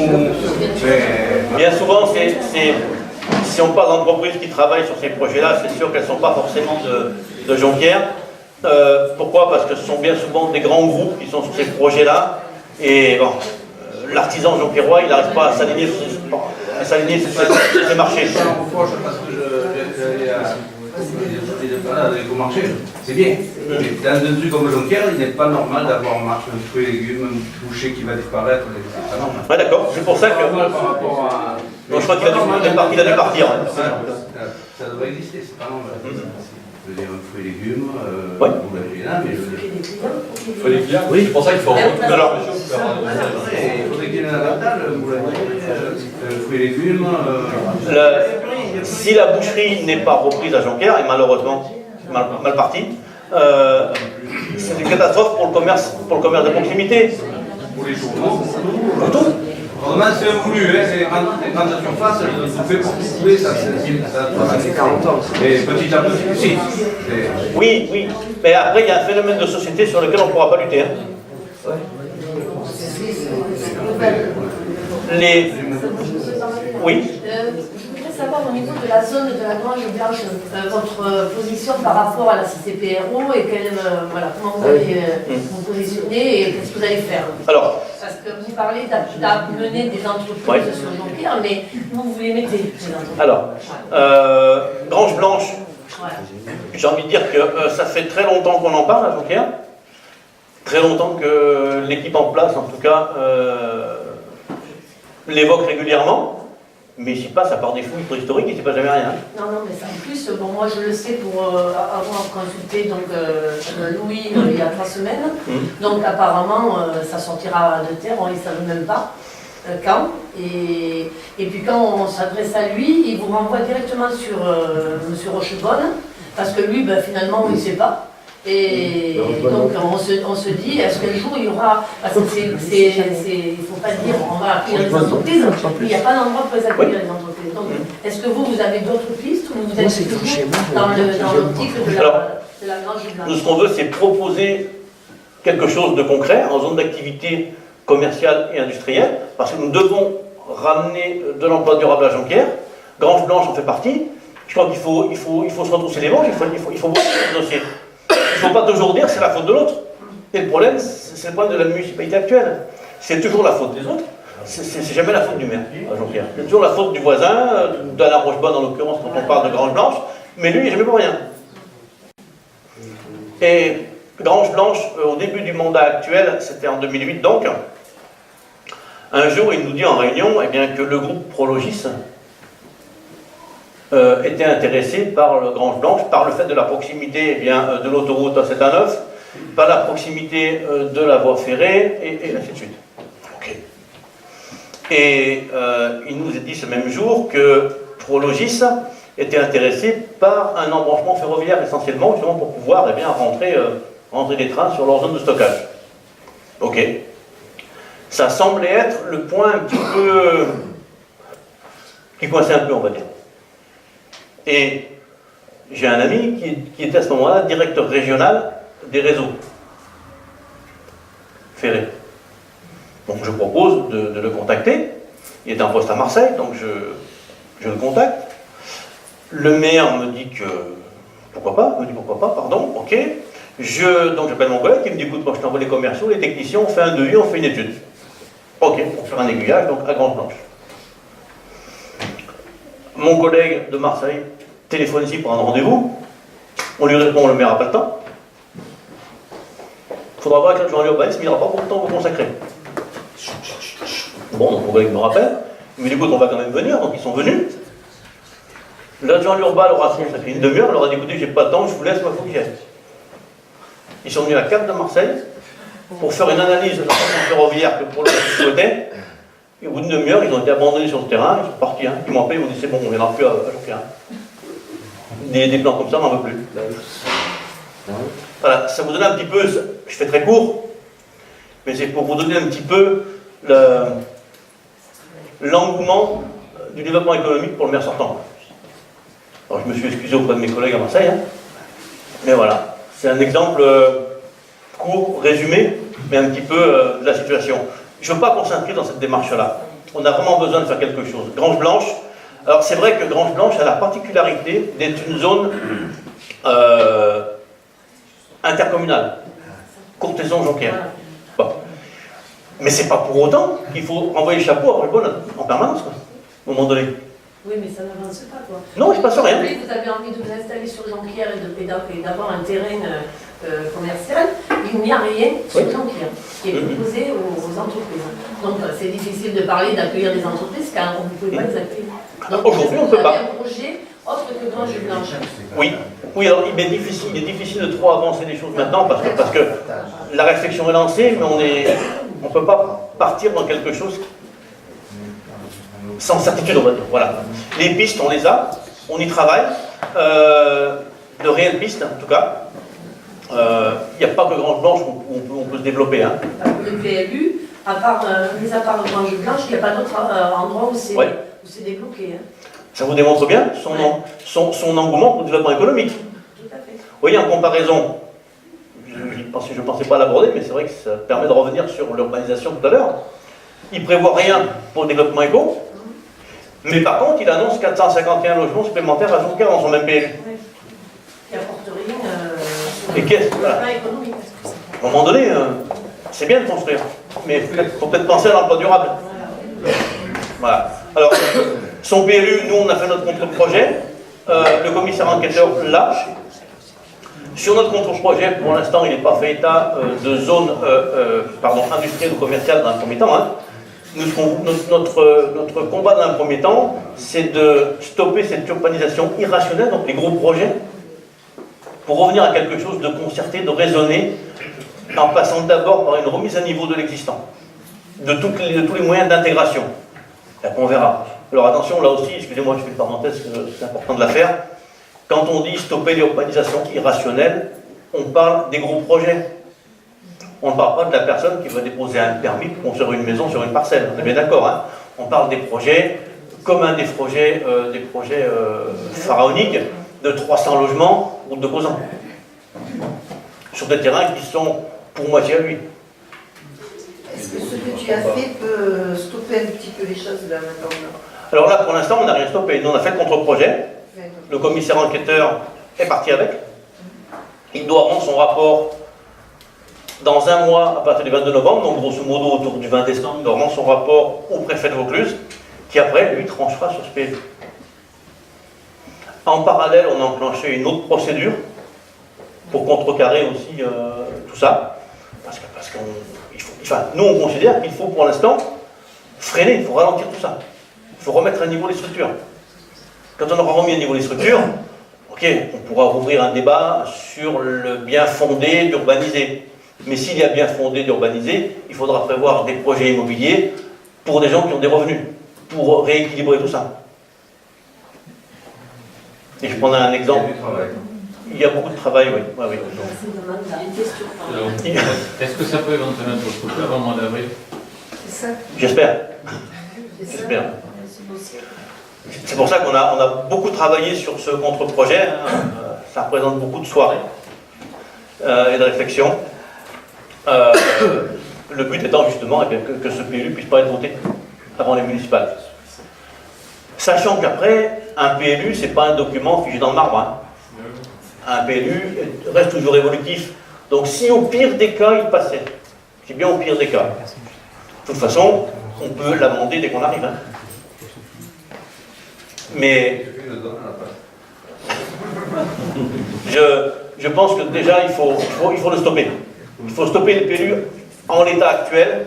Bien souvent, si on parle d'entreprises qui travaillent sur ces projets-là, c'est sûr qu'elles ne sont pas forcément de Jonquière. Pourquoi? Parce que ce sont bien souvent des grands groupes qui sont sur ces projets-là. Et bon, l'artisan jonquiérois, il n'arrive pas à s'aligner sur ces marchés. Parce que les gros marchés, c'est bien. Mais dans un truc comme Jonquière, il n'est pas normal d'avoir un fruit et légumes, un boucher qui va disparaître. C'est pas normal. Ouais, d'accord, c'est pour ça que. Par rapport à... Donc, je crois qu'il a dû partir. Ça devrait exister, c'est pas normal. Je veux dire, un fruit et légumes, ouais. boulanger, là, mais je veux dire. Il faut les clients, oui, c'est pour ça qu'il faut. Alors, il faudrait qu'il y ait un avantage, un boulanger, fruits et légumes. Si la boucherie n'est pas reprise à Jonquière, et malheureusement, mal parti, c'est une catastrophe pour le commerce de proximité. Pour les journaux, Pour tout. Normalement, c'est un voulu, les grandes surfaces, on fait pour trouver ça, c'est 40 ans. Et petit à petit, si. Oui, mais après, il y a un phénomène de société sur lequel on ne pourra pas lutter. Hein. Oui. Je voudrais savoir au niveau de la zone de la Grange Blanche, votre position par rapport à la CCPRO et comment vous allez vous positionner et qu'est-ce que vous allez faire. Alors, parce que vous parlez d'amener des entreprises sur Jonquière, mais vous les mettez ces entreprises. Alors, Grange Blanche, j'ai envie de dire que ça fait très longtemps qu'on en parle à Jonquière, très longtemps que l'équipe en place, en tout cas, l'évoque régulièrement. Mais il s'y passe, à part des fouilles préhistoriques, il ne s'y passe jamais rien. Non, mais en plus, moi je le sais pour avoir consulté Louis il y a 3 semaines. Donc apparemment, ça sortira de terre, on ne savait même pas quand. Et puis quand on s'adresse à lui, il vous renvoie directement sur M. Rochebonne, parce que lui, finalement, il ne sait pas. Et donc on se dit, est-ce qu'un jour il y aura, parce que il ne faut pas dire on va accueillir les entreprises, il n'y a pas d'endroit pour les accueillir les entreprises. Donc est-ce que vous avez d'autres pistes ou vous êtes toujours dans l'optique de la Grange Blanche? Nous, ce qu'on veut, c'est proposer quelque chose de concret en zone d'activité commercial et industriel, parce que nous devons ramener de l'emploi durable à Jonquière. Grange Blanche en fait partie. Je crois qu'il faut se retrousser les manches, il faut voir ce dossier. Il ne faut pas toujours dire c'est la faute de l'autre. Et le problème, c'est le problème de la municipalité actuelle. C'est toujours la faute des autres, c'est jamais la faute du maire à Jonquière. C'est toujours la faute du voisin, d'Alain Rochebonne en l'occurrence quand on parle de Grange Blanche, mais lui, il n'est jamais pour rien. Et Grange Blanche, au début du mandat actuel, c'était en 2008 donc, un jour il nous dit en réunion eh bien, que le groupe Prologis était intéressé par le Grange Blanche, par le fait de la proximité eh bien, de l'autoroute A719, par la proximité de la voie ferrée, et ainsi de suite. Okay. Et il nous a dit ce même jour que Prologis était intéressé par un embranchement ferroviaire essentiellement, justement pour pouvoir eh bien, rentrer des trains sur leur zone de stockage. Ok. Ça semblait être le point un petit peu qui coinçait un peu, on va dire. Et j'ai un ami qui était à ce moment-là directeur régional des réseaux ferrés. Donc je propose de le contacter. Il est en poste à Marseille, donc je le contacte. Le maire me dit que pourquoi pas, pardon, ok. Donc j'appelle mon collègue qui me dit écoute, moi je t'envoie les commerciaux, les techniciens, on fait un devis, on fait une étude. Ok, pour faire un aiguillage, donc à Grange Blanche. Mon collègue de Marseille téléphone ici pour un rendez-vous. On lui répond, le maire n'a pas le temps. Il faudra voir avec l'adjoint à l'urbanisme, il n'aura pas beaucoup de temps pour consacrer. Bon, donc mon collègue me rappelle. Il me dit écoute, on va quand même venir, donc ils sont venus. L'adjoint à l'urbain leur a consacré une demi-heure, leur a dit écoutez, j'ai pas de temps, je vous laisse, moi il faut que j'y aille. Ils sont venus à Cap de Marseille pour faire une analyse de la station ferroviaire que pour le souhaitait. Et au bout d'une demi-heure, ils ont été abandonnés sur le terrain, ils sont partis. Hein. Ils m'ont appelé, ils m'ont dit c'est bon, on ne viendra plus à Jonquière. Des plans comme ça, on n'en veut plus. Voilà, ça vous donne un petit peu, je fais très court, mais c'est pour vous donner un petit peu l'engouement du développement économique pour le maire sortant. Alors je me suis excusé auprès de mes collègues à Marseille, hein. Mais voilà, c'est un exemple court, résumé, mais un petit peu de la situation. Je ne veux pas qu'on s'inscrive dans cette démarche-là. On a vraiment besoin de faire quelque chose. Grange Blanche, alors c'est vrai que Grange Blanche a la particularité d'être une zone intercommunale. Courthézon-Jonquière. Bon. Mais c'est pas pour autant qu'il faut envoyer le chapeau à Rochebonne en permanence, quoi, à un moment donné. Oui, mais ça n'avance pas, quoi. Non, il ne se passe rien. Vous avez envie de vous installer sur Jonquière et d'avoir un terrain commercial, il n'y a rien sur Jonquière qui est proposé aux entreprises. Donc c'est difficile de parler d'accueillir des entreprises car vous ne pouvez pas les accueillir. Donc aujourd'hui, on ne peut pas. un projet autre que Grange Blanche. Oui, alors il est difficile de trop avancer les choses maintenant parce que la réflexion est lancée, mais on ne peut pas partir dans quelque chose sans certitude, on va dire. Voilà. Les pistes, on les a, on y travaille, de réelles pistes en tout cas. Il n'y a pas que Grange Blanche où on peut se développer. Hein. Le PLU, mis à part Grange Blanche, il n'y a pas d'autre endroit où c'est débloqué. Hein. Ça vous démontre bien son engouement pour le développement économique. Tout à fait. Vous voyez, en comparaison, je ne pensais pas l'aborder, mais c'est vrai que ça permet de revenir sur l'urbanisation tout à l'heure. Il ne prévoit rien pour le développement éco, mais par contre, il annonce 451 logements supplémentaires à Jonquière dans son même PLU. Qui apporte rien Et qu'est-ce que plan économique. À un moment donné, c'est bien de construire, mais il faut peut-être penser à l'emploi durable. Voilà. Alors, son PLU, nous, on a fait notre contre-projet. Le commissaire enquêteur l'a. Sur notre contre-projet, pour l'instant, il n'est pas fait état de zone industrielle ou commerciale dans un premier temps. Hein. Notre combat dans un premier temps, c'est de stopper cette urbanisation irrationnelle, donc les gros projets, pour revenir à quelque chose de concerté, de raisonné, en passant d'abord par une remise à niveau de l'existant, de tous les moyens d'intégration. On verra. Alors attention, là aussi, excusez-moi, je fais une parenthèse, c'est important de la faire. Quand on dit stopper l'urbanisation irrationnelle, on parle des gros projets. On ne parle pas de la personne qui va déposer un permis pour construire une maison sur une parcelle. On est bien d'accord, hein. On parle des projets comme un des projets pharaoniques de 300 logements ou de posants. Sur des terrains qui sont pour moitié à lui. Est-ce que ce que tu as fait peut stopper un petit peu les choses là maintenant. Alors là, pour l'instant, on n'a rien stoppé. Nous, on a fait le contre-projet. Le commissaire enquêteur est parti avec. Il doit rendre son rapport dans un mois à partir du 22 novembre, donc grosso modo autour du 20 décembre, il doit rendre son rapport au préfet de Vaucluse, qui après, lui, tranchera sur ce PLU. En parallèle, on a enclenché une autre procédure pour contrecarrer aussi tout ça. Parce que nous, on considère qu'il faut pour l'instant freiner, il faut ralentir tout ça. Il faut remettre à niveau les structures. Quand on aura remis à niveau les structures, ok, on pourra rouvrir un débat sur le bien fondé d'urbaniser. Mais s'il y a bien fondé d'urbaniser, il faudra prévoir des projets immobiliers pour des gens qui ont des revenus, pour rééquilibrer tout ça. Et je prendrai un exemple. Il y a beaucoup de travail, oui. Ouais, oui. Est-ce que ça peut éventuellement être retrouvé avant le mois d'avril? C'est ça. J'espère. J'espère. C'est pour ça qu'on a beaucoup travaillé sur ce contre-projet. Hein. Ça représente beaucoup de soirées et de réflexions. Le but étant justement que ce PLU ne puisse pas être voté avant les municipales. Sachant qu'après, un PLU, ce n'est pas un document figé dans le marbre. Hein. Un PLU reste toujours évolutif. Donc si au pire des cas, il passait, c'est bien au pire des cas. De toute façon, on peut l'amender dès qu'on arrive. Hein. Mais je pense que déjà, il faut le stopper. Il faut stopper le PLU en l'état actuel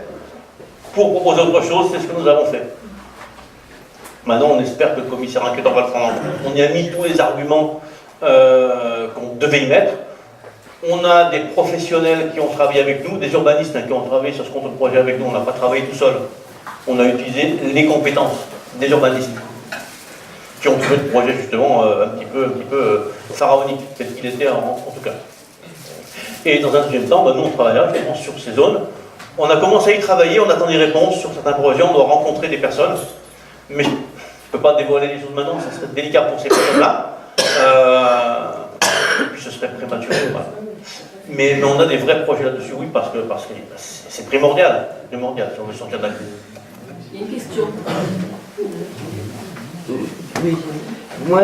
pour proposer autre chose, c'est ce que nous avons fait. Maintenant, on espère que le commissaire enquêteur va le prendre en compte. On y a mis tous les arguments qu'on devait y mettre. On a des professionnels qui ont travaillé avec nous, des urbanistes qui ont travaillé sur ce contre-projet avec nous. On n'a pas travaillé tout seul. On a utilisé les compétences des urbanistes qui ont trouvé le projet justement un petit peu pharaonique, tel qu'il était en tout cas. Et dans un deuxième temps, nous on travaillera sur ces zones. On a commencé à y travailler, on attend des réponses sur certains projets, on doit rencontrer des personnes, mais je ne peux pas dévoiler les choses maintenant, ça serait délicat pour ces personnes-là. Et puis ce serait prématuré. Voilà. Mais on a des vrais projets là-dessus, oui, parce que c'est primordial si on veut sortir de la crise. Il y a une question. Oui, moi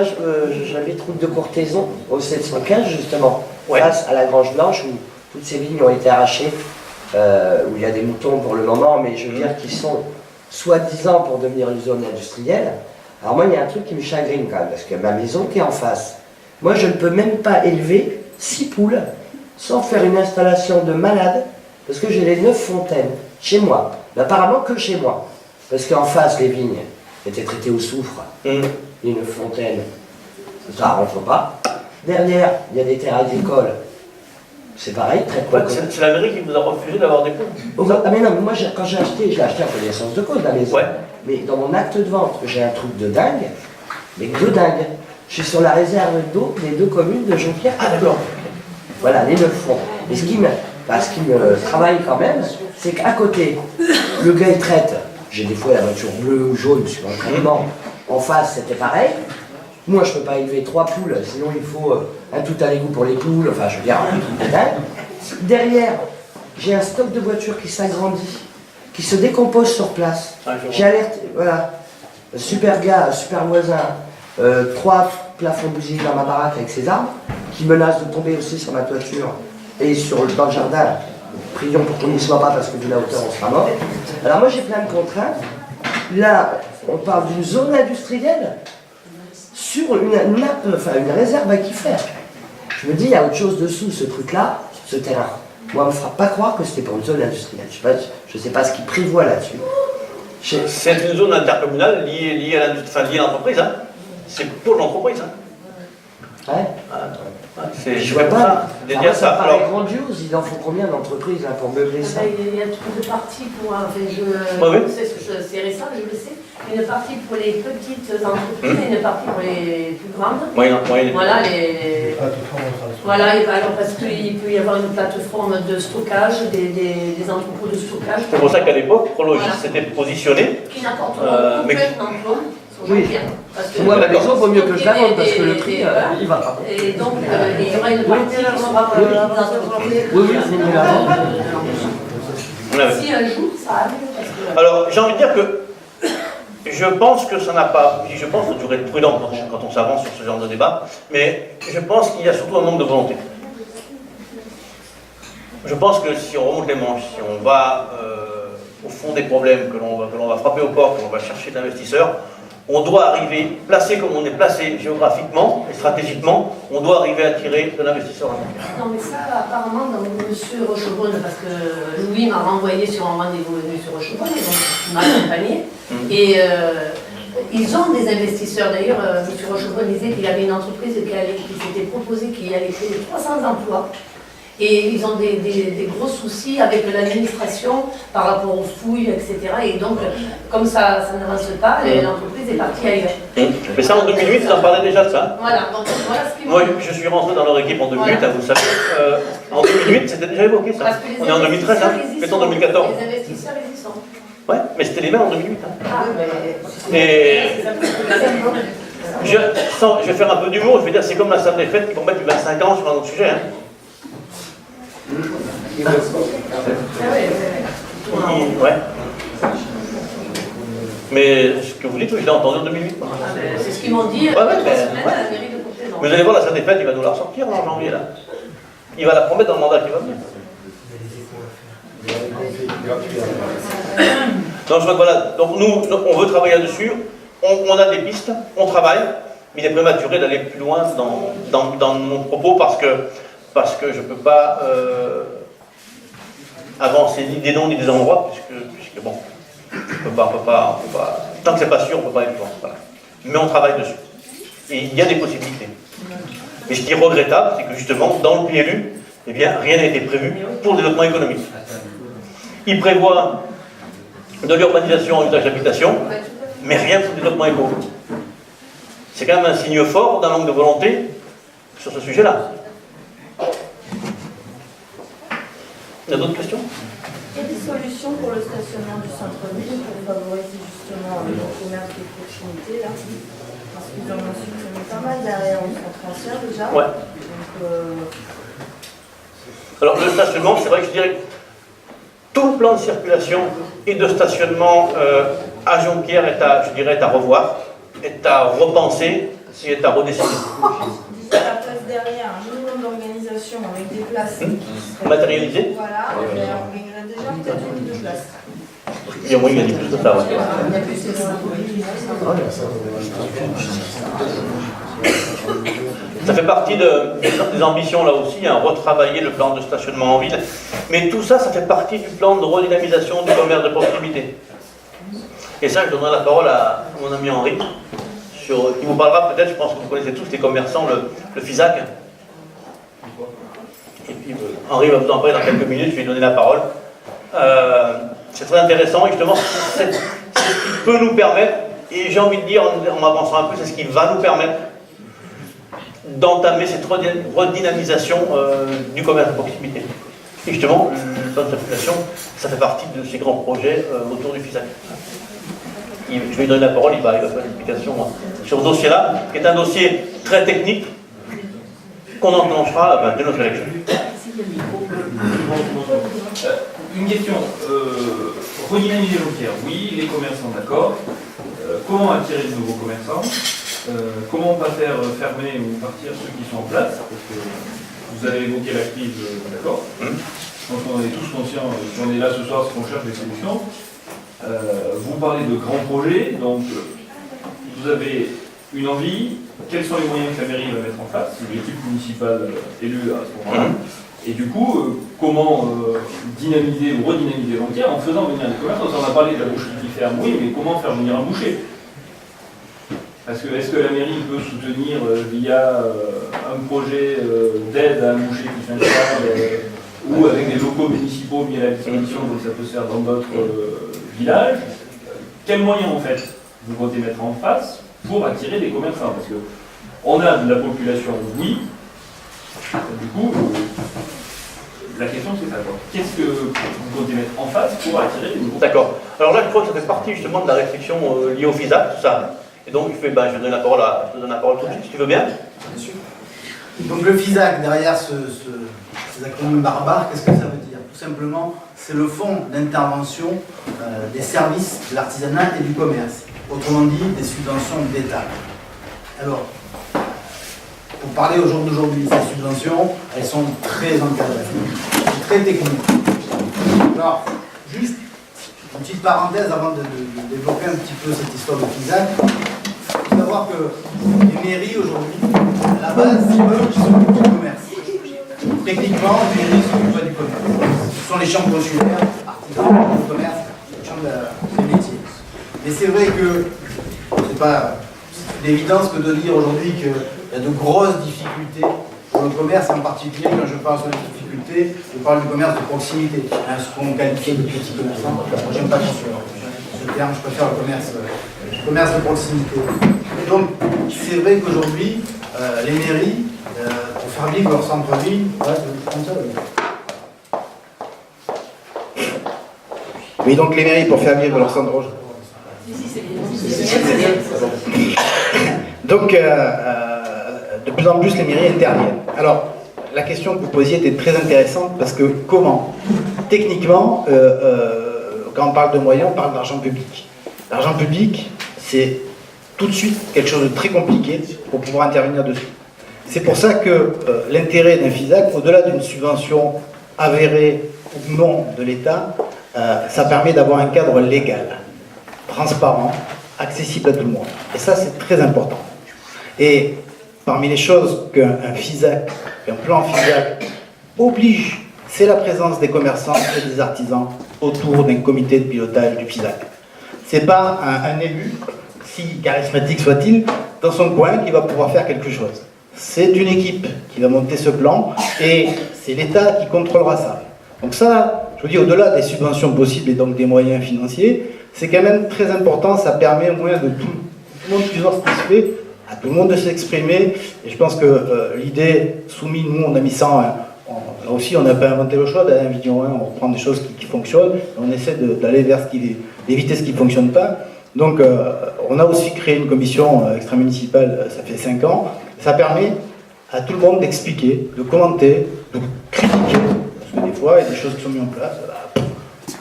j'habite route de Courthézon au 715 justement, ouais. Face à la Grange Blanche où toutes ces vignes ont été arrachées, où il y a des moutons pour le moment, mais je veux dire qu'ils sont soi-disant pour devenir une zone industrielle. Alors moi il y a un truc qui me chagrine quand même, parce que ma maison qui est en face, moi je ne peux même pas élever 6 poules sans faire une installation de malade, parce que j'ai les 9 fontaines chez moi, mais apparemment que chez moi, parce qu'en face les vignes étaient traitées au soufre. Une fontaine, ça rentre pas. Derrière, il y a des terres agricoles. C'est pareil, traitement. C'est la mairie qui vous a refusé d'avoir des poules. Ah mais non, moi quand j'ai acheté, je l'ai acheté en connaissance de cause la maison. Ouais. Mais dans mon acte de vente, j'ai un truc de dingue, mais de dingue. Je suis sur la réserve d'eau des 2 communes de Jonquière. Ah d'accord. Voilà, les 9 fonds. Et ce qui me travaille quand même, c'est qu'à côté, le gars il traite. J'ai des fois la voiture bleue ou jaune sur un traitement. En face, c'était pareil. Moi, je ne peux pas élever 3 poules, sinon il faut un tout à l'égout pour les poules, enfin, je veux dire, un truc de dingue. Derrière, j'ai un stock de voitures qui s'agrandit, qui se décompose sur place. J'ai alerté, voilà, super gars, super voisin, 3 plafonds bousillés dans ma baraque avec ses armes, qui menacent de tomber aussi sur ma toiture et dans le jardin. Prions pour qu'on n'y soit pas parce que de la hauteur on sera mort. Alors moi j'ai plein de contraintes. Là, on parle d'une zone industrielle sur une nappe, enfin une réserve aquifère. Je me dis, il y a autre chose dessous ce truc-là, ce terrain. Moi, on ne me fera pas croire que c'était pour une zone industrielle. Je ne sais pas ce qu'il prévoit là-dessus. C'est une zone intercommunale liée à l'entreprise. Hein. C'est pour l'entreprise. Hein. Ouais. Je vois pas. Ça paraît grandiose. Il en faut combien d'entreprises pour meubler ça? Il y a trop de parties pour. C'est récent, je le sais. Une partie pour les petites entreprises et une partie pour les plus grandes. Voilà, parce qu'il peut y avoir une plateforme de stockage, des entrepôts de stockage. C'est pour ça qu'à l'époque, Prologis s'était positionné. Qui n'apportent pas d'emploi. Oui. Moi, ma maison, vaut mieux que je la vende parce que le prix, il va pas. Et donc, il y aura une partie qui sera pour les entreprises. Oui, c'est mieux la vendre. Si un jour, ça a lieu parce que... Alors, j'ai envie de dire que je pense que ça n'a pas... Je pense qu'il faut toujours être prudent quand on s'avance sur ce genre de débat, mais je pense qu'il y a surtout un manque de volonté. Je pense que si on remonte les manches, si on va au fond des problèmes, que l'on va frapper aux portes, que l'on va chercher d'investisseurs, on doit arriver, placé comme on est placé géographiquement et stratégiquement, on doit arriver à attirer de l'investisseur. Non mais ça, apparemment, dans M. Rochebonne, parce que Louis m'a renvoyé sur un rendez-vous avec M. Rochebonne, et donc il m'a accompagné. Et ils ont des investisseurs. D'ailleurs, M. Rochebonne disait qu'il avait une entreprise qui s'était proposée, qui allait créer 300 emplois. Et ils ont des gros soucis avec l'administration par rapport aux fouilles, etc. Et donc, comme ça n'avance pas, l'entreprise est partie ailleurs. Mais ça, en 2008, ils en parlaient déjà de ça. Voilà, donc voilà ce qu'ils Moi, je suis rentré dans leur équipe en 2008, Voilà. Vous le savez. En 2008, c'était déjà évoqué ça. Parce que les On est en 2013, hein. investisseurs, ils y C'est en sont. 2014. Les investisseurs, ils y sont. Ouais, mais c'était les mêmes en 2008. Hein. Ah, mais... Et je vais faire un peu d'humour, je vais dire c'est comme la salle des fêtes qui vont mettre du 25 ans sur un autre sujet. Hein. Ouais. Mais ce que vous dites, je l'ai entendu en 2008. Moi. C'est ce qu'ils m'ont dit Ouais, 3 mais- semaines ouais. à la mairie de Courthénon. Vous allez voir, la salle des fêtes, il va nous la ressortir en janvier. Là. Il va la promettre dans le mandat qui va venir. Donc, je vois que voilà. Donc nous, on veut travailler là-dessus. On a des pistes, on travaille. Mais il est prématuré d'aller plus loin dans mon propos parce que je ne peux pas avancer ni des noms ni des endroits, puisque bon, on peut pas, tant que c'est pas sûr, on ne peut pas aller plus loin. Voilà. Mais on travaille dessus. Et il y a des possibilités. Et ce qui est regrettable, c'est que justement, dans le PLU, eh bien, rien n'a été prévu pour le développement économique. Il prévoit de l'urbanisation en usage d'habitation, mais rien pour le développement éco. C'est quand même un signe fort d'un manque de volonté sur ce sujet-là. Il y a d'autres questions? Il y a des solutions pour le stationnement du centre-ville pour favoriser justement le commerce de proximité là. Parce qu'ils en ont supprimé pas mal derrière au centre ancien déjà. Ouais. Donc, Alors le stationnement, c'est vrai que je dirais que tout le plan de circulation et de stationnement à Jonquière est à revoir, est à repenser et est à redessiner. à la place derrière, un minimum d'organisation avec des places qui seraient... Matérialisé. Voilà, on organiserait déjà peut-être une ou deux places. Il y a moyen de gagner plus que ça. Ouais. Il y a plus que ça. Ça fait partie des ambitions là aussi, hein, retravailler le plan de stationnement en ville. Mais tout ça, ça fait partie du plan de redynamisation du commerce de proximité. Et ça, je donnerai la parole à mon ami Henri, qui vous parlera peut-être, je pense que vous connaissez tous les commerçants, le FISAC. Et puis Henri va vous en parler dans quelques minutes, je vais lui donner la parole. C'est très intéressant et justement, c'est ce qui peut nous permettre, et j'ai envie de dire en m'avançant un peu, c'est ce qui va nous permettre d'entamer cette redynamisation du commerce de proximité. Et justement, le plan de circulation, ça fait partie de ces grands projets autour du FISAC. Je vais lui donner la parole, il va faire une explication sur ce dossier-là, qui est un dossier très technique qu'on enclenchera dès notre élection. Une question. Redynamiser Jonquière, oui, les commerçants d'accord. Comment attirer de nouveaux commerçants? Comment pas faire fermer ou partir ceux qui sont en place? Parce que vous avez évoqué la crise, d'accord. Donc on est tous conscients, si on est là ce soir, c'est qu'on cherche des solutions. Vous parlez de grands projets, donc vous avez une envie. Quels sont les moyens que la mairie va mettre en place, l'équipe municipale élue à ce moment-là? Et du coup, comment dynamiser ou redynamiser Jonquière en faisant venir des commerçants? On a parlé de la boucherie qui ferme, oui, mais comment faire venir un boucher? Parce que est-ce que la mairie peut soutenir via un projet d'aide à un boucher qui s'installe ou avec des locaux municipaux mis à la disposition, comme ça peut se faire dans d'autres villages? Quels moyens en fait vous comptez mettre en face pour attirer des commerçants? Parce que on a de la population, oui. Du coup, la question c'est ça. Qu'est-ce que vous comptez mettre en face pour attirer des nouveaux? D'accord. Alors là, je crois que ça fait partie justement de la réflexion liée au FISAC, tout ça. Et donc, je te donne la parole tout de suite, si tu veux bien. Bien sûr. Donc le FISAC, derrière ces acronymes barbares, qu'est-ce que ça veut dire? tout simplement, c'est le fonds d'intervention des services de l'artisanat et du commerce. Autrement dit, des subventions d'État. Alors, pour parler au jour d'aujourd'hui, ces subventions, elles sont très encadrées, très techniques. Alors, juste une petite parenthèse avant de développer un petit peu cette histoire de FISAC. Il faut savoir que les mairies aujourd'hui, à la base, c'est eux qui s'occupent du commerce. Techniquement, les mairies ne s'occupent pas du commerce. Ce sont les chambres consulaires, artisans, le commerce, les chambres des métiers. Mais c'est vrai que c'est pas d'évidence que de dire aujourd'hui qu'il y a de grosses difficultés pour le commerce, en particulier quand je parle sur les difficultés, je parle du commerce de proximité, hein, ce qu'on qualifie de petits commerçants. Moi, j'aime pas ce terme, je préfère le commerce de proximité. Et donc, c'est vrai qu'aujourd'hui, les mairies, pour faire vivre leur centre-ville, oui, donc les mairies, pour faire vivre leur centre-ville. Donc, de plus en plus, les mairies interviennent. Alors, la question que vous posiez était très intéressante parce que comment? Techniquement, quand on parle de moyens, on parle d'argent public. L'argent public, c'est tout de suite quelque chose de très compliqué pour pouvoir intervenir dessus. C'est pour ça que l'intérêt d'un FISAC, au-delà d'une subvention avérée ou non de l'État, ça permet d'avoir un cadre légal, transparent, accessible à tout le monde. Et ça, c'est très important. Et parmi les choses qu'un FISAC, un plan FISAC oblige, c'est la présence des commerçants et des artisans autour d'un comité de pilotage du FISAC. C'est pas un élu, si charismatique soit-il, dans son coin qui va pouvoir faire quelque chose. C'est une équipe qui va monter ce plan et c'est l'État qui contrôlera ça. Donc ça, je vous dis, au-delà des subventions possibles et donc des moyens financiers, c'est quand même très important, ça permet au moins de tout le monde qui voit ce qui se fait, à tout le monde de s'exprimer. Et je pense que l'idée soumise, nous on a mis ça, là aussi on n'a pas inventé le choix, d'aller vidéo, on reprend des choses qui fonctionnent, et on essaie d'aller vers d'éviter ce qui ne fonctionne pas. Donc on a aussi créé une commission extra-municipale, ça fait 5 ans, ça permet à tout le monde d'expliquer, de commenter, de critiquer, parce que des fois il y a des choses qui sont mises en place.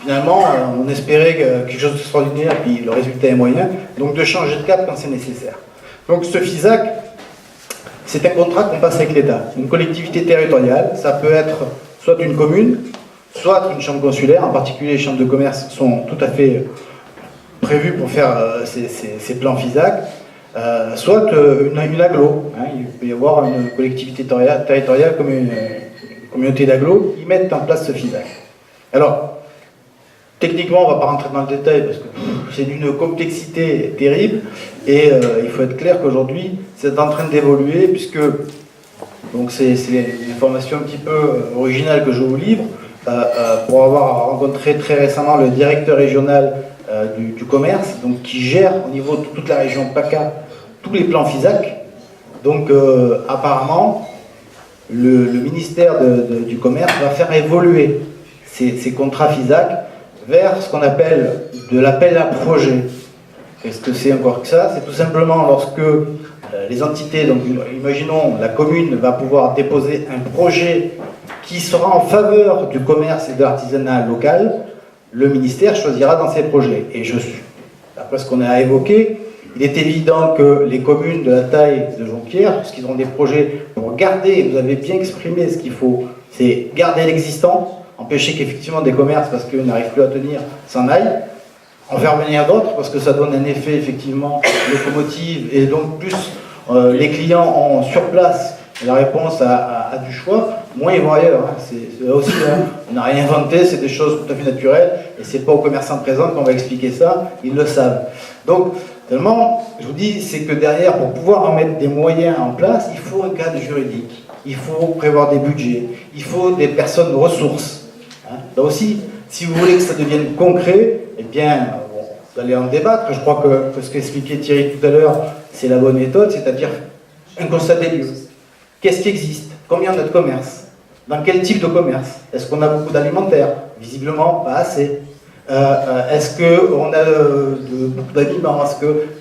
Finalement, on espérait quelque chose d'extraordinaire, puis le résultat est moyen, donc de changer de cap quand c'est nécessaire. Donc ce FISAC, c'est un contrat qu'on passe avec l'État, une collectivité territoriale, ça peut être soit une commune, soit une chambre consulaire, en particulier les chambres de commerce sont tout à fait prévues pour faire ces plans FISAC, soit une agglo, hein, il peut y avoir une collectivité territoriale comme une communauté d'agglo qui mettent en place ce FISAC. Alors, techniquement, on ne va pas rentrer dans le détail parce que c'est d'une complexité terrible et il faut être clair qu'aujourd'hui, c'est en train d'évoluer puisque, donc c'est l'information un petit peu originale que je vous livre, pour avoir rencontré très récemment le directeur régional du commerce, donc qui gère au niveau de toute la région PACA tous les plans FISAC. Donc apparemment, le ministère du commerce va faire évoluer ces contrats FISAC vers ce qu'on appelle de l'appel à projet. Qu'est-ce que c'est encore que ça? C'est tout simplement lorsque les entités, donc imaginons la commune va pouvoir déposer un projet qui sera en faveur du commerce et de l'artisanat local, le ministère choisira dans ses projets. Et d'après ce qu'on a évoqué, il est évident que les communes de la taille de Jonquière, puisqu'ils ont des projets pour garder, vous avez bien exprimé ce qu'il faut, c'est garder l'existant, empêcher qu'effectivement des commerces, parce qu'ils n'arrivent plus à tenir, s'en aillent, en faire venir d'autres, parce que ça donne un effet effectivement locomotive, et donc plus les clients ont sur place la réponse à du choix, moins ils vont ailleurs. Hein. C'est aussi, hein, on n'a rien inventé, c'est des choses tout à fait naturelles, et c'est pas aux commerçants présents qu'on va expliquer ça, ils le savent. Donc, tellement, je vous dis, c'est que derrière, pour pouvoir en mettre des moyens en place, il faut un cadre juridique, il faut prévoir des budgets, il faut des personnes ressources. Hein. Là aussi, si vous voulez que ça devienne concret, eh bien, vous allez en débattre. Je crois que ce qu'expliquait Thierry tout à l'heure, c'est la bonne méthode, c'est-à-dire un constat des lieux. Qu'est-ce qui existe? Combien on a de commerce? Dans quel type de commerce? Est-ce qu'on a beaucoup d'alimentaire? Visiblement, pas assez. Est-ce qu'on a beaucoup d'aliments?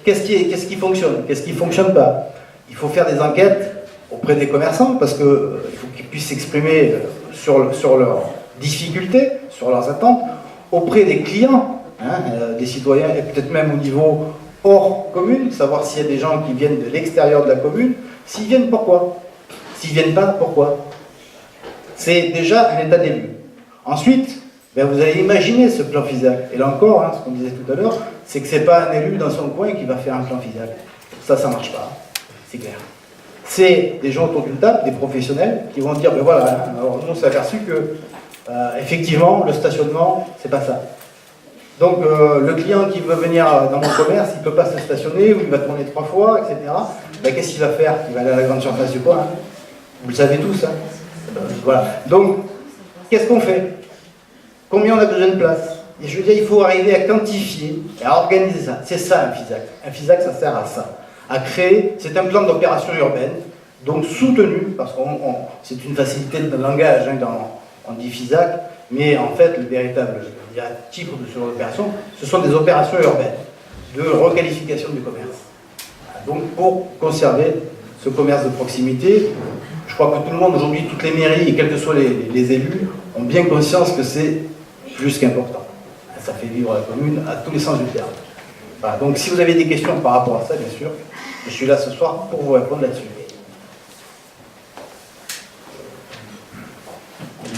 Qu'est-ce qui fonctionne? Qu'est-ce qui ne fonctionne pas? Il faut faire des enquêtes auprès des commerçants parce qu'il faut qu'ils puissent s'exprimer sur leurs difficultés sur leurs attentes auprès des clients, des citoyens, et peut-être même au niveau hors commune, savoir s'il y a des gens qui viennent de l'extérieur de la commune. S'ils viennent, pourquoi? S'ils ne viennent pas, pourquoi? C'est déjà un état des lieux. Ensuite, vous allez imaginer ce plan FISAC. Et là encore, ce qu'on disait tout à l'heure, c'est que ce n'est pas un élu dans son coin qui va faire un plan FISAC. Ça ne marche pas. C'est clair. C'est des gens autour d'une table, des professionnels, qui vont dire, voilà, alors nous on s'est aperçu que, effectivement, le stationnement, c'est pas ça. Donc, le client qui veut venir dans mon commerce, il ne peut pas se stationner, ou il va tourner 3 fois, etc. Qu'est-ce qu'il va faire? Il va aller à la grande surface du coin. Vous le savez tous, voilà. Donc, qu'est-ce qu'on fait? Combien on a besoin de place? Et je veux dire, il faut arriver à quantifier et à organiser ça. C'est ça un FISAC. Un FISAC, ça sert à ça. À créer, c'est un plan d'opération urbaine, donc soutenu, parce que c'est une facilité de langage, on dit FISAC, mais en fait, le véritable titre de cette opération, ce sont des opérations urbaines de requalification du commerce. Donc, pour conserver ce commerce de proximité, je crois que tout le monde aujourd'hui, toutes les mairies et quels que soient les élus, ont bien conscience que c'est plus qu'important. Ça fait vivre la commune à tous les sens du terme. Voilà. Donc si vous avez des questions par rapport à ça, bien sûr, je suis là ce soir pour vous répondre là-dessus.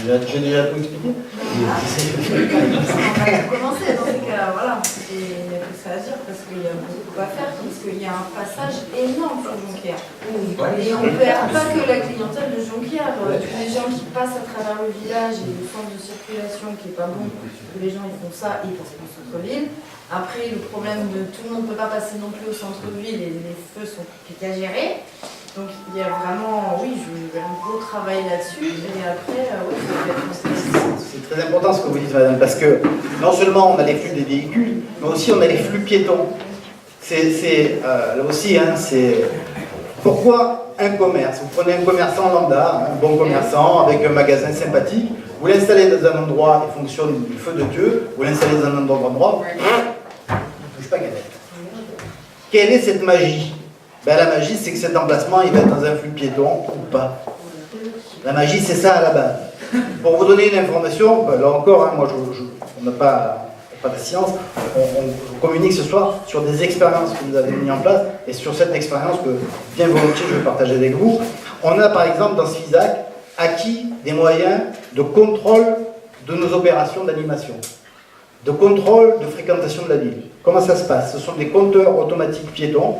J'ai déjà tout expliqué? On va commencer dans ces cas-là, voilà. Et il y a tout ça à dire parce qu'il y a beaucoup à faire, parce qu'il y a un passage énorme sur Jonquière. Et on ne perd pas que la clientèle de Jonquière. Les gens qui passent à travers le village et le centre de circulation qui n'est pas bon, les gens ils font ça, ils passent au centre-ville. Après, le problème de tout le monde ne peut pas passer non plus au centre-ville et les feux sont compliqués à gérer. Donc il y a vraiment, oui, un gros travail là-dessus, et après, c'est très important ce que vous dites, madame, parce que non seulement on a les flux des véhicules, mais aussi on a les flux piétons. Là aussi, c'est... Pourquoi un commerce? Vous prenez un commerçant lambda, un bon commerçant, avec un magasin sympathique, vous l'installez dans un endroit qui fonctionne du feu de Dieu, vous l'installez dans un autre endroit, il ne touche pas galette. Quelle est cette magie? La magie, c'est que cet emplacement, il va être dans un flux piéton ou pas. La magie, c'est ça à la base. Pour vous donner une information, là encore, moi, on n'a pas de science, on communique ce soir sur des expériences que vous avez mises en place, et sur cette expérience que, bien volontiers, je vais partager avec vous. On a, par exemple, dans ce FISAC, acquis des moyens de contrôle de nos opérations d'animation, de contrôle de fréquentation de la ville. Comment ça se passe? Ce sont des compteurs automatiques piétons.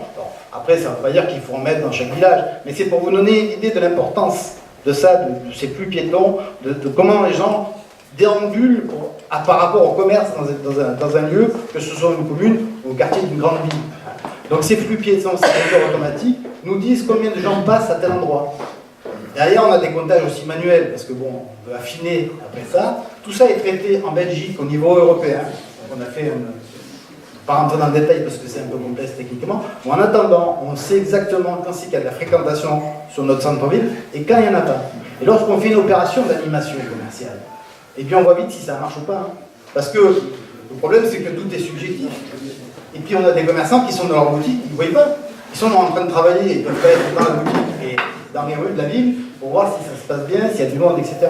Après, ça ne veut pas dire qu'il faut en mettre dans chaque village, mais c'est pour vous donner une idée de l'importance de ça, de ces flux piétons, de comment les gens déambulent par rapport au commerce dans un lieu, que ce soit une commune ou au quartier d'une grande ville. Donc ces flux piétons, ces compteurs automatiques, nous disent combien de gens passent à tel endroit. Derrière, on a des comptages aussi manuels, parce que bon, on veut affiner après ça. Tout ça est traité en Belgique au niveau européen. Donc on a fait pas rentrer dans le détail parce que c'est un peu complexe techniquement, mais en attendant, on sait exactement quand c'est qu'il y a de la fréquentation sur notre centre-ville et quand il n'y en a pas. Et lorsqu'on fait une opération d'animation commerciale, et puis on voit vite si ça marche ou pas. Parce que le problème, c'est que tout est subjectif. Et puis on a des commerçants qui sont dans leur boutique, ils ne voient pas. Ils sont en train de travailler, ils peuvent pas être dans la boutique et dans les rues de la ville pour voir si ça se passe bien, s'il y a du monde, etc.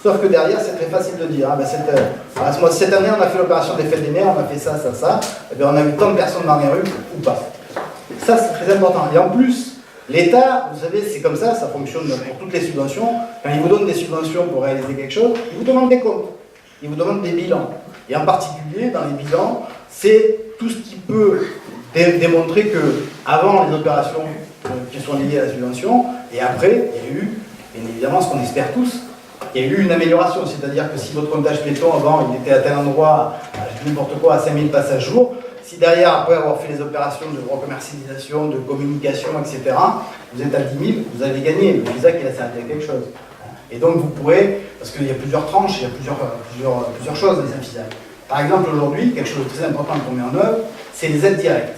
Sauf que derrière, c'est très facile de dire, cette année, on a fait l'opération des fêtes des mères, on a fait ça, et bien on a eu tant de personnes dans les rues, ou pas. Ça, c'est très important. Et en plus, l'État, vous savez, c'est comme ça fonctionne pour toutes les subventions. Quand il vous donne des subventions pour réaliser quelque chose, il vous demande des comptes, il vous demande des bilans. Et en particulier, dans les bilans, c'est tout ce qui peut démontrer que, avant les opérations qui sont liées à la subvention, et après, il y a eu, bien évidemment, ce qu'on espère tous, il y a eu une amélioration, c'est-à-dire que si votre comptage piéton avant il était à tel endroit, n'importe quoi, à 5000 passages jour, si derrière, après avoir fait les opérations de recommercialisation, de communication, etc., vous êtes à 10 000, vous avez gagné. Le FISAC, il a servi à quelque chose. Et donc vous pourrez, parce qu'il y a plusieurs tranches, il y a plusieurs choses dans les FISAC. Par exemple, aujourd'hui, quelque chose de très important qu'on met en œuvre, c'est les aides directes.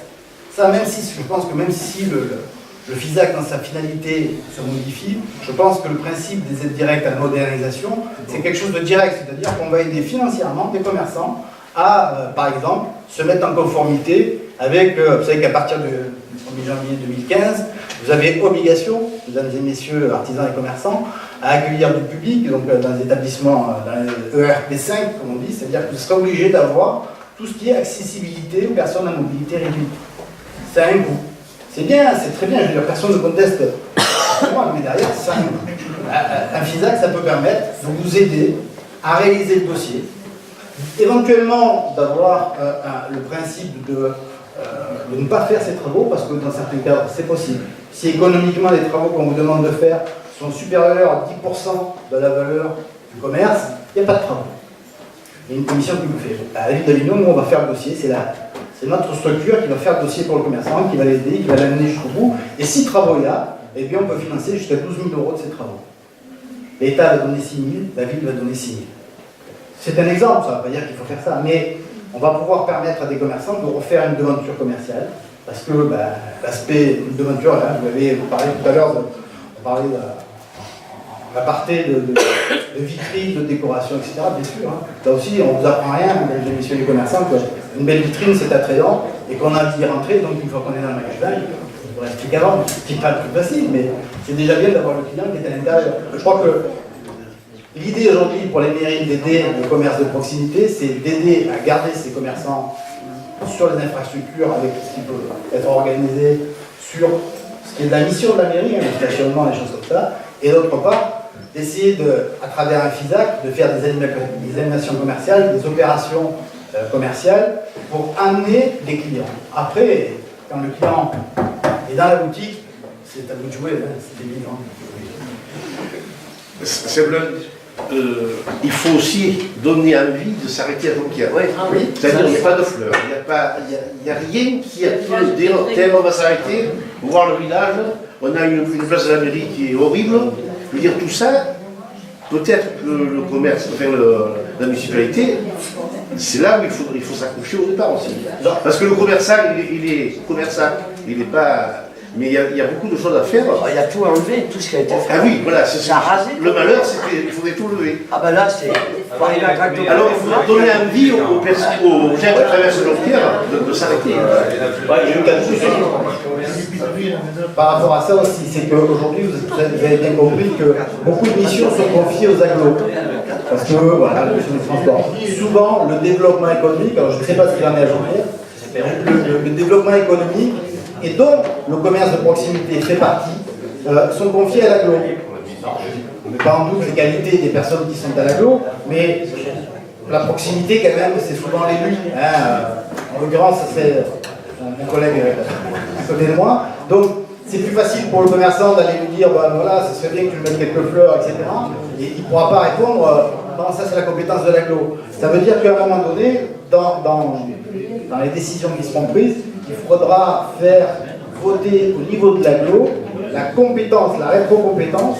Ça, même si, je pense que même si le FISAC, dans sa finalité, se modifie, je pense que le principe des aides directes à la modernisation, c'est quelque chose de direct, c'est-à-dire qu'on va aider financièrement des commerçants à, par exemple, se mettre en conformité avec, vous savez qu'à partir du 1er janvier 2015, vous avez obligation, mesdames et messieurs artisans et commerçants, à accueillir du public, donc dans les établissements, dans les ERP5, comme on dit, c'est-à-dire que vous serez obligé d'avoir tout ce qui est accessibilité aux personnes à mobilité réduite. Ça a un coût. C'est bien, c'est très bien, je veux dire, personne ne conteste, mais derrière, ça a un coût. Un FISAC, ça peut permettre de vous aider à réaliser le dossier, éventuellement d'avoir le principe de ne pas faire ces travaux, parce que dans certains cas, c'est possible. Si économiquement les travaux qu'on vous demande de faire sont supérieurs à 10% de la valeur du commerce, il n'y a pas de travaux. Il y a une commission qui vous fait. À la ville d'Avignon, nous on va faire le dossier, c'est notre structure qui va faire le dossier pour le commerçant, qui va l'aider, qui va l'amener jusqu'au bout. Et si travaux il y a, eh bien on peut financer jusqu'à 12 000 € de ces travaux. L'État va donner 6 000, la ville va donner 6 000. C'est un exemple, ça ne veut pas dire qu'il faut faire ça, mais on va pouvoir permettre à des commerçants de refaire une devanture commerciale, parce que l'aspect de devanture, là, vous avez parlé tout à l'heure, on parlait en aparté de vitrines, de décoration, etc. Bien sûr, hein. Là aussi, on ne vous apprend rien, mesdames et messieurs les commerçants, qu'une belle vitrine c'est attrayant, et qu'on a envie d'y rentrer, donc une fois qu'on est dans le magasin, je vous l'explique avant, ce n'est pas le plus facile, mais c'est déjà bien d'avoir le client qui est à l'intérieur. Je crois que l'idée aujourd'hui pour les mairies d'aider le commerce de proximité, c'est d'aider à garder ces commerçants sur les infrastructures avec ce qui peut être organisé sur ce qui est de la mission de la mairie, hein, le stationnement, les choses comme ça, et d'autre part, d'essayer à travers un FISAC, de faire des animations commerciales, des opérations commerciales pour amener des clients. Après, quand le client est dans la boutique, c'est à vous de jouer, hein, c'est évident. Il faut aussi donner envie de s'arrêter à Jonquière. Oui. C'est-à-dire qu'il n'y a pas de fleurs, il n'y a rien qui a pu dire tiens, on va s'arrêter, voir le village, on a une place de la mairie qui est horrible. Je veux dire, tout ça, peut-être que le commerce, enfin la municipalité, c'est là où il faut s'accrocher au départ aussi. Parce que le commerçant, il est commerçant, il n'est pas. Mais il y a beaucoup de choses à faire. Il y a tout enlevé, tout ce qui a été fait. Ah oui, voilà, c'est ça. Le malheur, c'est qu'il faudrait tout lever. Ah ben là, c'est. Alors, il faut donner envie aux gens qui traversent Jonquière de s'arrêter. J'ai eu 4 soucis. Par rapport à ça aussi, c'est qu'aujourd'hui, vous avez bien compris que beaucoup de missions sont confiées aux agglos. Parce que, voilà, la question du transport. Souvent, le développement économique, alors je ne sais pas ce qu'il en est à Jonquière, le développement économique, et dont le commerce de proximité fait partie, sont confiés à l'agglo. On ne met pas en doute les qualités des personnes qui sont à l'agglo, mais la proximité, quand même, c'est souvent l'élu. Hein. En l'occurrence, c'est mon collègue à côté de moi. Donc, c'est plus facile pour le commerçant d'aller lui dire ben, voilà, ça serait bien que tu mettes quelques fleurs, etc. Et il ne pourra pas répondre non, ça c'est la compétence de l'agglo. Ça veut dire qu'à un moment donné, dans les décisions qui seront prises, il faudra faire voter au niveau de l'agglo la compétence, la rétro-compétence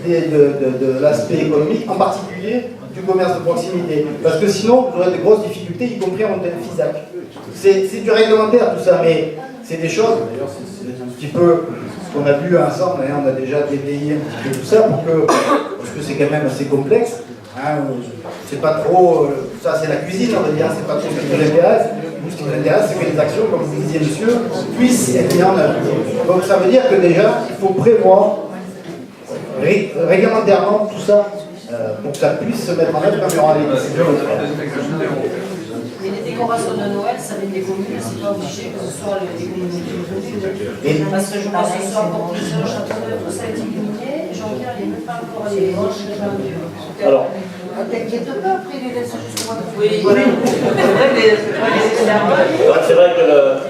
de l'aspect économique, en particulier du commerce de proximité. Parce que sinon, vous aurez de grosses difficultés, y compris à monter le FISAC. C'est du réglementaire tout ça, mais c'est des choses, d'ailleurs c'est un petit peu ce qu'on a vu ensemble, hein, on a déjà déblayé un petit peu tout ça, parce que c'est quand même assez complexe. Hein, c'est pas trop, ça c'est la cuisine, on va dire, c'est pas trop ce qui nous intéresse. Ce qui nous intéresse, c'est que les actions, comme vous disiez monsieur, puissent être mises en œuvre. Donc ça veut dire que déjà, il faut prévoir réglementairement tout ça pour que ça puisse se mettre en œuvre comme il y aura les décisions. Mais les décorations de Noël, ça vient des communes, c'est pas obligé que ce soit les communes. Parce que je pense que ce soit pour plusieurs Châteauneuf, tout ça a été éliminé, Jonquière, il n'y a même pas encore les roches, les gens. Alors, t'inquiète pas, après les laisse justement. Oui, C'est vrai que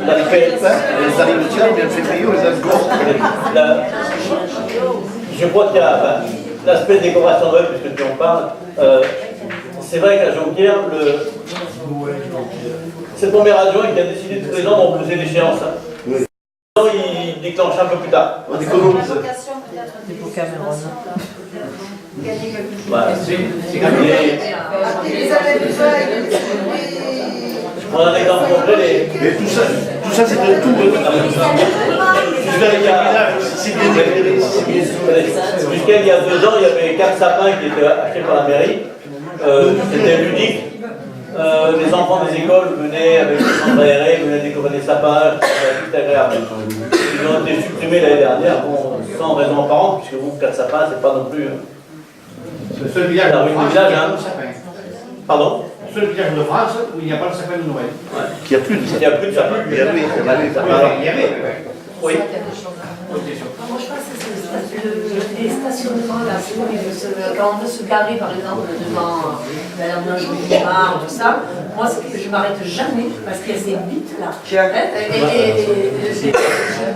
l'aspect. Les agriculteurs, bien février, les agriculteurs. Je crois qu'il y a l'aspect décoration de Noël, puisque tu en parles. C'est vrai qu'à Jonquière, c'est le premier adjoint qui a décidé tous les ans de repousser l'échéance. Oui. Il déclenche un peu plus tard. On économise. C'est pour Cameroun. Voilà. On a un exemple concret. Mais tout ça c'est de tout. Je vais avec un village, c'est bien éclairé. Jusqu'à il y a 2 ans, il y avait 4 sapins qui étaient achetés par la mairie. C'était ludique. les enfants des écoles venaient avec les chambres aérées, venaient décorer des sapins, c'était agréable. Ils ont été supprimés l'année dernière, bon, sans raison apparente, puisque vous, 4 sapins, c'est pas non plus. C'est le seul village La rue du village, hein. Pardon? Le seul village de France où il n'y a pas de sapin de Noël. Il n'y a plus de sapins. Il n'y a plus de sapins. Il y avait. Oui. Moi, je pense que c'est les stationnements là, c'est horrible. Quand on veut se garer, par exemple, devant la manche du bar, tout ça, moi, je m'arrête jamais parce qu'il y a ces bites là. Et je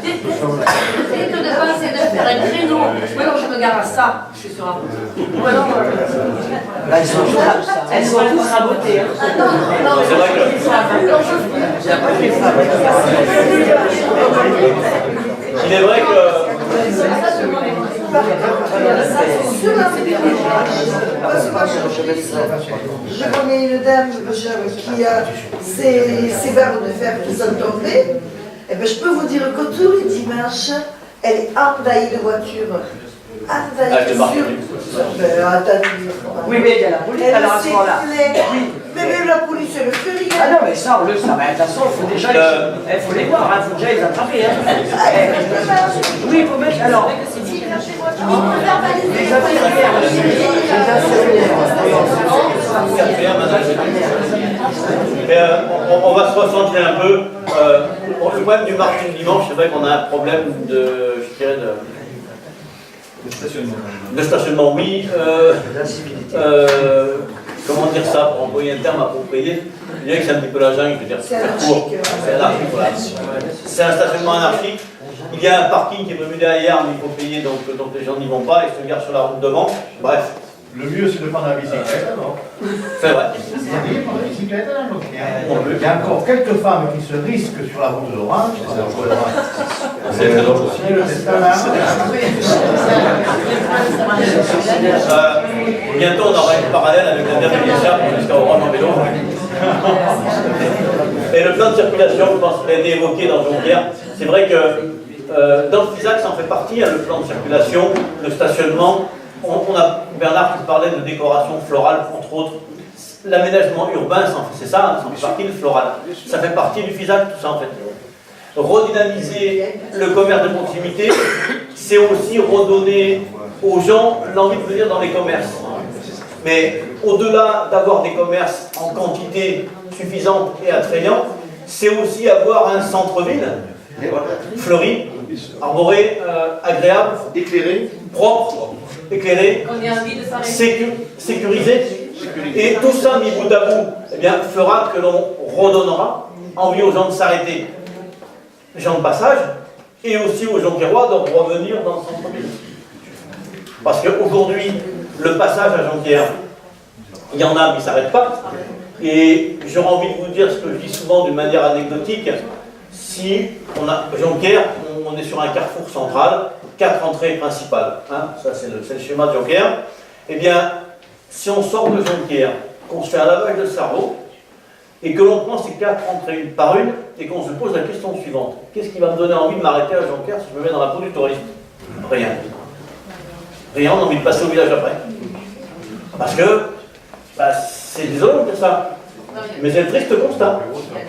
déteste de passer de faire un créneau. Ou alors je me gare à ça, je suis sur la route. Ou alors. Elles sont toutes rabotées. Hein. Non, C'est vrai que. Il n'y a pas que les femmes. Il est vrai que. Je connais une dame qui a ses barres de fer qui sont tombées. Et ben, je peux vous dire que tous les dimanches, elle est envahie de voitures. Envahie de Oui, mais il y a la police alors à ce moment-là. Mais même la police, elle le fait rien. Ah non, mais ça, on le sait. De toute façon, il faut déjà faut les voir, il faut déjà les attraper. Hein. Oui, il faut mettre. Alors, les infirmières aussi. Mais on va se recentrer un peu. Le problème du marché du dimanche, c'est vrai qu'on a un problème de, je dirais, de stationnement, oui. Comment dire ça, pour employer un terme approprié? Je dirais que c'est un petit peu la jungle, je veux dire, c'est court. C'est anarchique, voilà. C'est un stationnement anarchique. Il y a un parking qui est prévu derrière, mais il faut payer, donc les gens n'y vont pas, ils se garent sur la route devant. Bref. Le mieux, c'est de prendre la bicyclette, non? C'est vrai. C'est-à-dire prendre la bicyclette, là, donc. Il y a encore quelques femmes qui se risquent sur la route de l'Orange. C'est le testament. Bientôt, on aura une parallèle avec la dernière échappe jusqu'à Orange en vélo. Et le plan de circulation, je pense qu'il a été évoqué dans Jonquière. C'est vrai que dans le FISAC, ça en fait partie, hein, le plan de circulation, le stationnement. On a Bernard qui parlait de décoration florale, entre autres. L'aménagement urbain, c'est ça, hein, ça fait partie du floral. Ça fait partie du FISAC, tout ça en fait. Redynamiser le commerce de proximité, c'est aussi redonner aux gens l'envie de venir dans les commerces. Mais au-delà d'avoir des commerces en quantité suffisante et attrayante, c'est aussi avoir un centre-ville fleuri, arboré, agréable, Éclairé, propre, éclairé, sécurisé. Et tout ça, mis bout à bout, eh bien, fera que l'on redonnera envie aux gens de s'arrêter, les gens de passage, et aussi aux Jonquiérois de revenir dans le centre-ville. Parce qu'aujourd'hui, le passage à Jonquière, il y en a, mais ils ne s'arrêtent pas. Et j'aurais envie de vous dire ce que je dis souvent d'une manière anecdotique. Si on a Jonquière, on est sur un carrefour central, 4 entrées principales. Hein, ça, c'est le schéma de Jonquière. Eh bien, si on sort de Jonquière, qu'on se fait un lavage de cerveau, et que l'on prend ces 4 entrées une par une, et qu'on se pose la question suivante. Qu'est-ce qui va me donner envie de m'arrêter à Jonquière si je me mets dans la peau du touriste? Rien. Rien, on a envie de passer au village après. Parce que, c'est désolant que ça. Mais c'est le triste constat.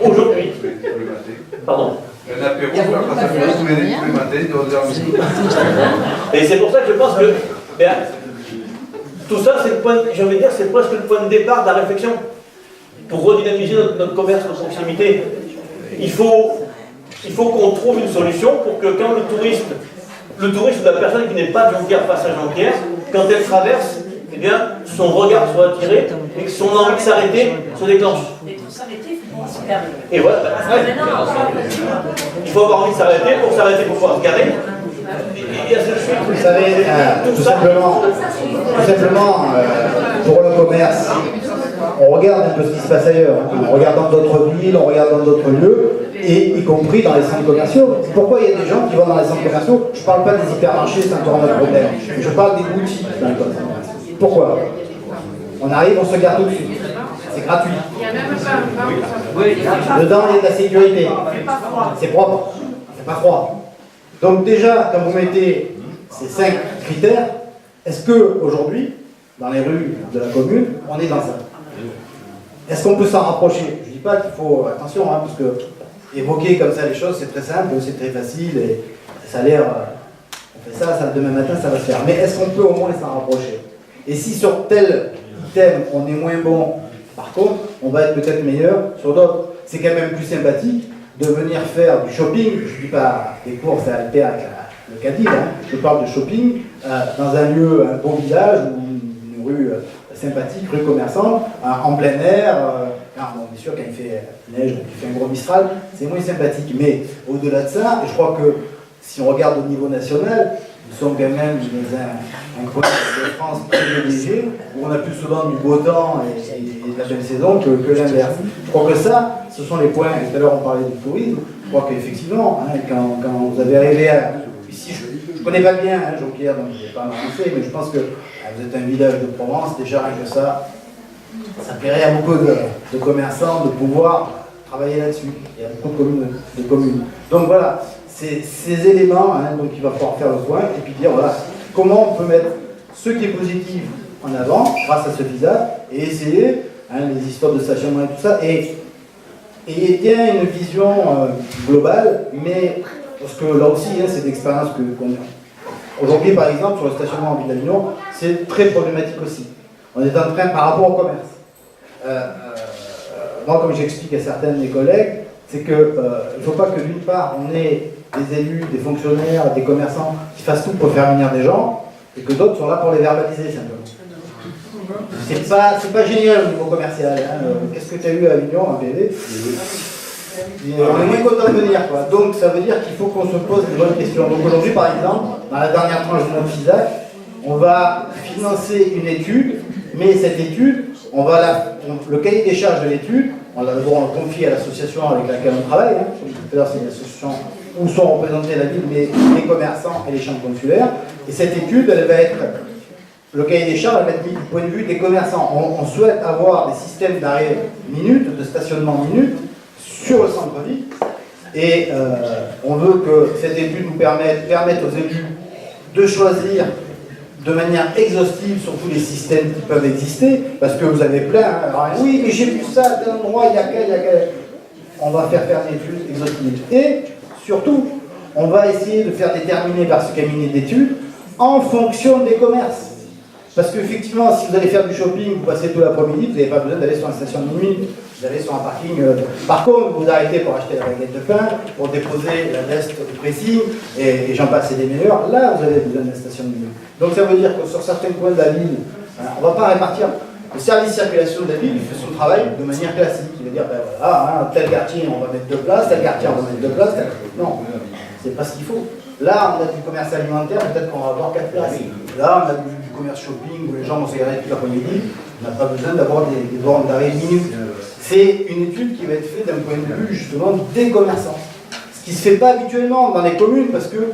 Aujourd'hui. Pardon. Un apéro, tous les matins, de 11h midi. Et c'est pour ça que je pense que tout ça, c'est le point, j'ai envie de dire, c'est presque le point de départ de la réflexion. Pour redynamiser notre commerce de proximité, il faut qu'on trouve une solution pour que quand le touriste ou la personne qui n'est pas de Jonquière passe à Jonquière, quand elle traverse, eh bien, son regard soit attiré et que son envie de s'arrêter se déclenche. Et pour s'arrêter, il faut pouvoir se garer. Et voilà, il faut avoir envie de s'arrêter, pour s'arrêter, pour pouvoir se garer. Et ainsi de suite. Vous savez, tout simplement, pour le commerce, on regarde un peu ce qui se passe ailleurs. On regarde dans d'autres villes, on regarde dans d'autres lieux, et y compris dans les centres commerciaux. Pourquoi il y a des gens qui vont dans les centres commerciaux? Je ne parle pas des hypermarchés, c'est encore un autre problème. Je parle des boutiques dans les commerces. Pourquoi? On arrive, on se gare tout de suite. C'est gratuit. Il n'y a même pas un vin. Dedans, il y a de la sécurité. C'est propre. C'est pas froid. Donc déjà, quand vous mettez ces 5 critères, est-ce que aujourd'hui, dans les rues de la commune, on est dans ça? Est-ce qu'on peut s'en rapprocher? Je ne dis pas qu'il faut, attention, hein, parce que évoquer comme ça les choses, c'est très simple, c'est très facile, et ça a l'air, on fait ça, demain matin, ça va se faire. Mais est-ce qu'on peut au moins s'en rapprocher? Et si sur tel item, on est moins bon, par contre, on va être peut-être meilleur sur d'autres. C'est quand même plus sympathique de venir faire du shopping, je ne dis pas des courses à Alter avec le caddie, hein, je parle de shopping, dans un lieu, un beau village, ou une rue sympathique, rue commerçante, en plein air. Bon, bien sûr, quand il fait neige, il fait un gros mistral, c'est moins sympathique. Mais au-delà de ça, je crois que si on regarde au niveau national, nous sommes quand même dans un coin de France privilégié, où on a plus souvent du beau temps et de la belle saison que l'inverse. Je crois que ça, ce sont les points. Tout à l'heure, on parlait du tourisme. Je crois qu'effectivement, hein, quand vous avez arrivé à. Ici, je ne connais pas bien Jonquière, donc je ne vais pas m'avancer, mais je pense que vous êtes un village de Provence, déjà rien que ça plairait à beaucoup de commerçants de pouvoir travailler là-dessus. Il y a beaucoup de communes. Donc voilà, c'est ces éléments donc il va falloir faire le point et puis dire voilà, comment on peut mettre ce qui est positif en avant grâce à ce visage et essayer, les histoires de stationnement et tout ça, et il y a une vision globale, mais parce que là aussi, c'est l'expérience qu'on a. Aujourd'hui, par exemple, sur le stationnement en ville d'Avignon, c'est très problématique aussi. On est en train, par rapport au commerce, moi, comme j'explique à certains de mes collègues, c'est qu'il ne faut pas que d'une part, on ait des élus, des fonctionnaires, des commerçants qui fassent tout pour faire venir des gens, et que d'autres sont là pour les verbaliser simplement. C'est pas génial au niveau commercial. Qu'est-ce que tu as eu à Avignon, un PV? On est moins content de venir, quoi. Donc ça veut dire qu'il faut qu'on se pose des bonnes questions. Donc aujourd'hui, par exemple, dans la dernière tranche de notre FISAC, on va financer une étude, mais cette étude, le cahier des charges de l'étude, on va d'abord le confier à l'association avec laquelle on travaille. C'est une association où sont représentés la ville, mais les commerçants et les chambres consulaires. Et cette étude, elle va être, le cahier des charges, elle va être mis du point de vue des commerçants. On souhaite avoir des systèmes d'arrêt minute, de stationnement minute, sur le centre-ville, et on veut que cette étude nous permette aux élus de choisir de manière exhaustive sur tous les systèmes qui peuvent exister, parce que vous avez plein, oui, mais j'ai vu ça à tel endroit, il y a quel... On va faire une étude exhaustive. Et surtout, on va essayer de faire déterminer par ce cabinet d'études en fonction des commerces. Parce qu'effectivement, si vous allez faire du shopping, vous passez tout l'après-midi, vous n'avez pas besoin d'aller sur une station de minuit, vous allez sur un parking. Par contre, vous arrêtez pour acheter la baguette de pain, pour déposer la veste de pressing, et j'en passe et des meilleurs, là vous avez besoin de la station de minuit. Donc ça veut dire que sur certains coins de la ville, on ne va pas répartir. Le service de circulation de la ville, il fait son travail de manière classique. Il va dire, ben voilà, tel quartier on va mettre 2 places, tel quartier on va mettre 2 places, non, c'est pas ce qu'il faut. Là, on a du commerce alimentaire, peut-être qu'on va avoir 4 places. Là, on a du commerce shopping où les gens vont se garer toute l'après-midi. On n'a pas besoin d'avoir des bornes d'arrêt minutes. C'est une étude qui va être faite d'un point de vue justement des commerçants. Ce qui ne se fait pas habituellement dans les communes parce que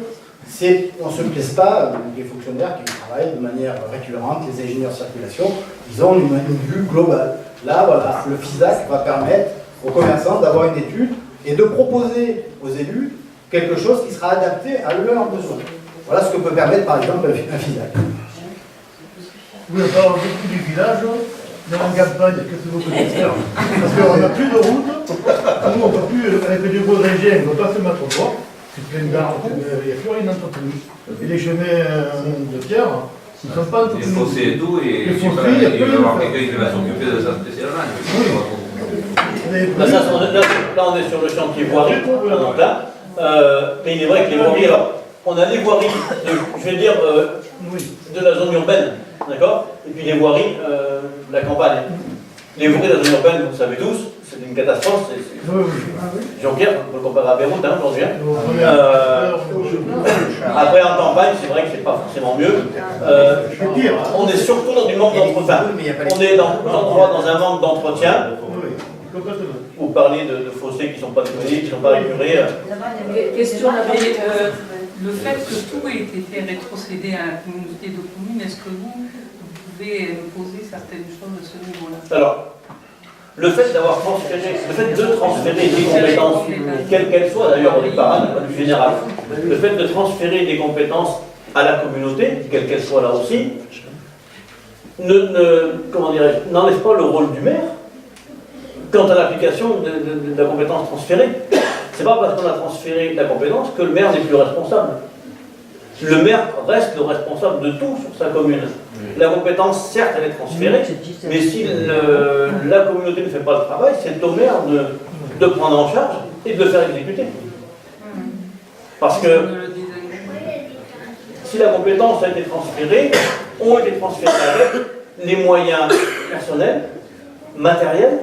on ne se plaise pas, les fonctionnaires qui travaillent de manière récurrente, les ingénieurs de circulation, ils ont une vue globale. Là, voilà, le FISAC va permettre aux commerçants d'avoir une étude et de proposer aux élus quelque chose qui sera adapté à leurs besoins. Voilà ce que peut permettre par exemple un FISAC. Oui, on parle beaucoup du village, dans la campagne, qu'est-ce que vous connaissez? Parce qu'on n'a plus de route, nous on ne peut plus, avec du gros engin, on ne peut pas se mettre au droit, c'est plein d'arbres, il n'y a plus rien entretenu. Et les chemins de terre, ils ne sont pas entretenus. Les fossés et tout, et les je sais pas, fossés, il va y avoir quelqu'un qui va s'occuper de ça spécialement. Là, on est sur le chantier voirie, mais il est vrai que les voiries, alors, on a les voiries, je vais dire, de la zone urbaine, d'accord? Et puis les voiries de la campagne. Les voiries de la zone urbaine, vous le savez tous, c'est une catastrophe. Jonquière, on peut le comparer à Beyrouth aujourd'hui. Après, en campagne, c'est vrai que c'est pas forcément mieux. On est surtout dans du manque d'entretien. On est dans un manque d'entretien. Vous parlez de fossés qui ne sont pas nettoyés, qui ne sont pas épurés. Question, le fait que tout ait été rétrocédé à la communauté de communes, est-ce que vous pouvez nous poser certaines choses à ce niveau-là? Alors, le fait de transférer des compétences, quelles qu'elles soient d'ailleurs, on parle d'un point de vue général, le fait de transférer des compétences à la communauté, quelle qu'elle soit là aussi, n'enlève pas le rôle du maire quant à l'application de la compétence transférée. C'est pas parce qu'on a transféré la compétence que le maire n'est plus responsable. Le maire reste le responsable de tout sur sa commune. La compétence, certes, elle est transférée, mais si la communauté ne fait pas le travail, c'est au maire de prendre en charge et de le faire exécuter. Parce que si la compétence a été transférée, ont été transférés avec les moyens personnels, matériels,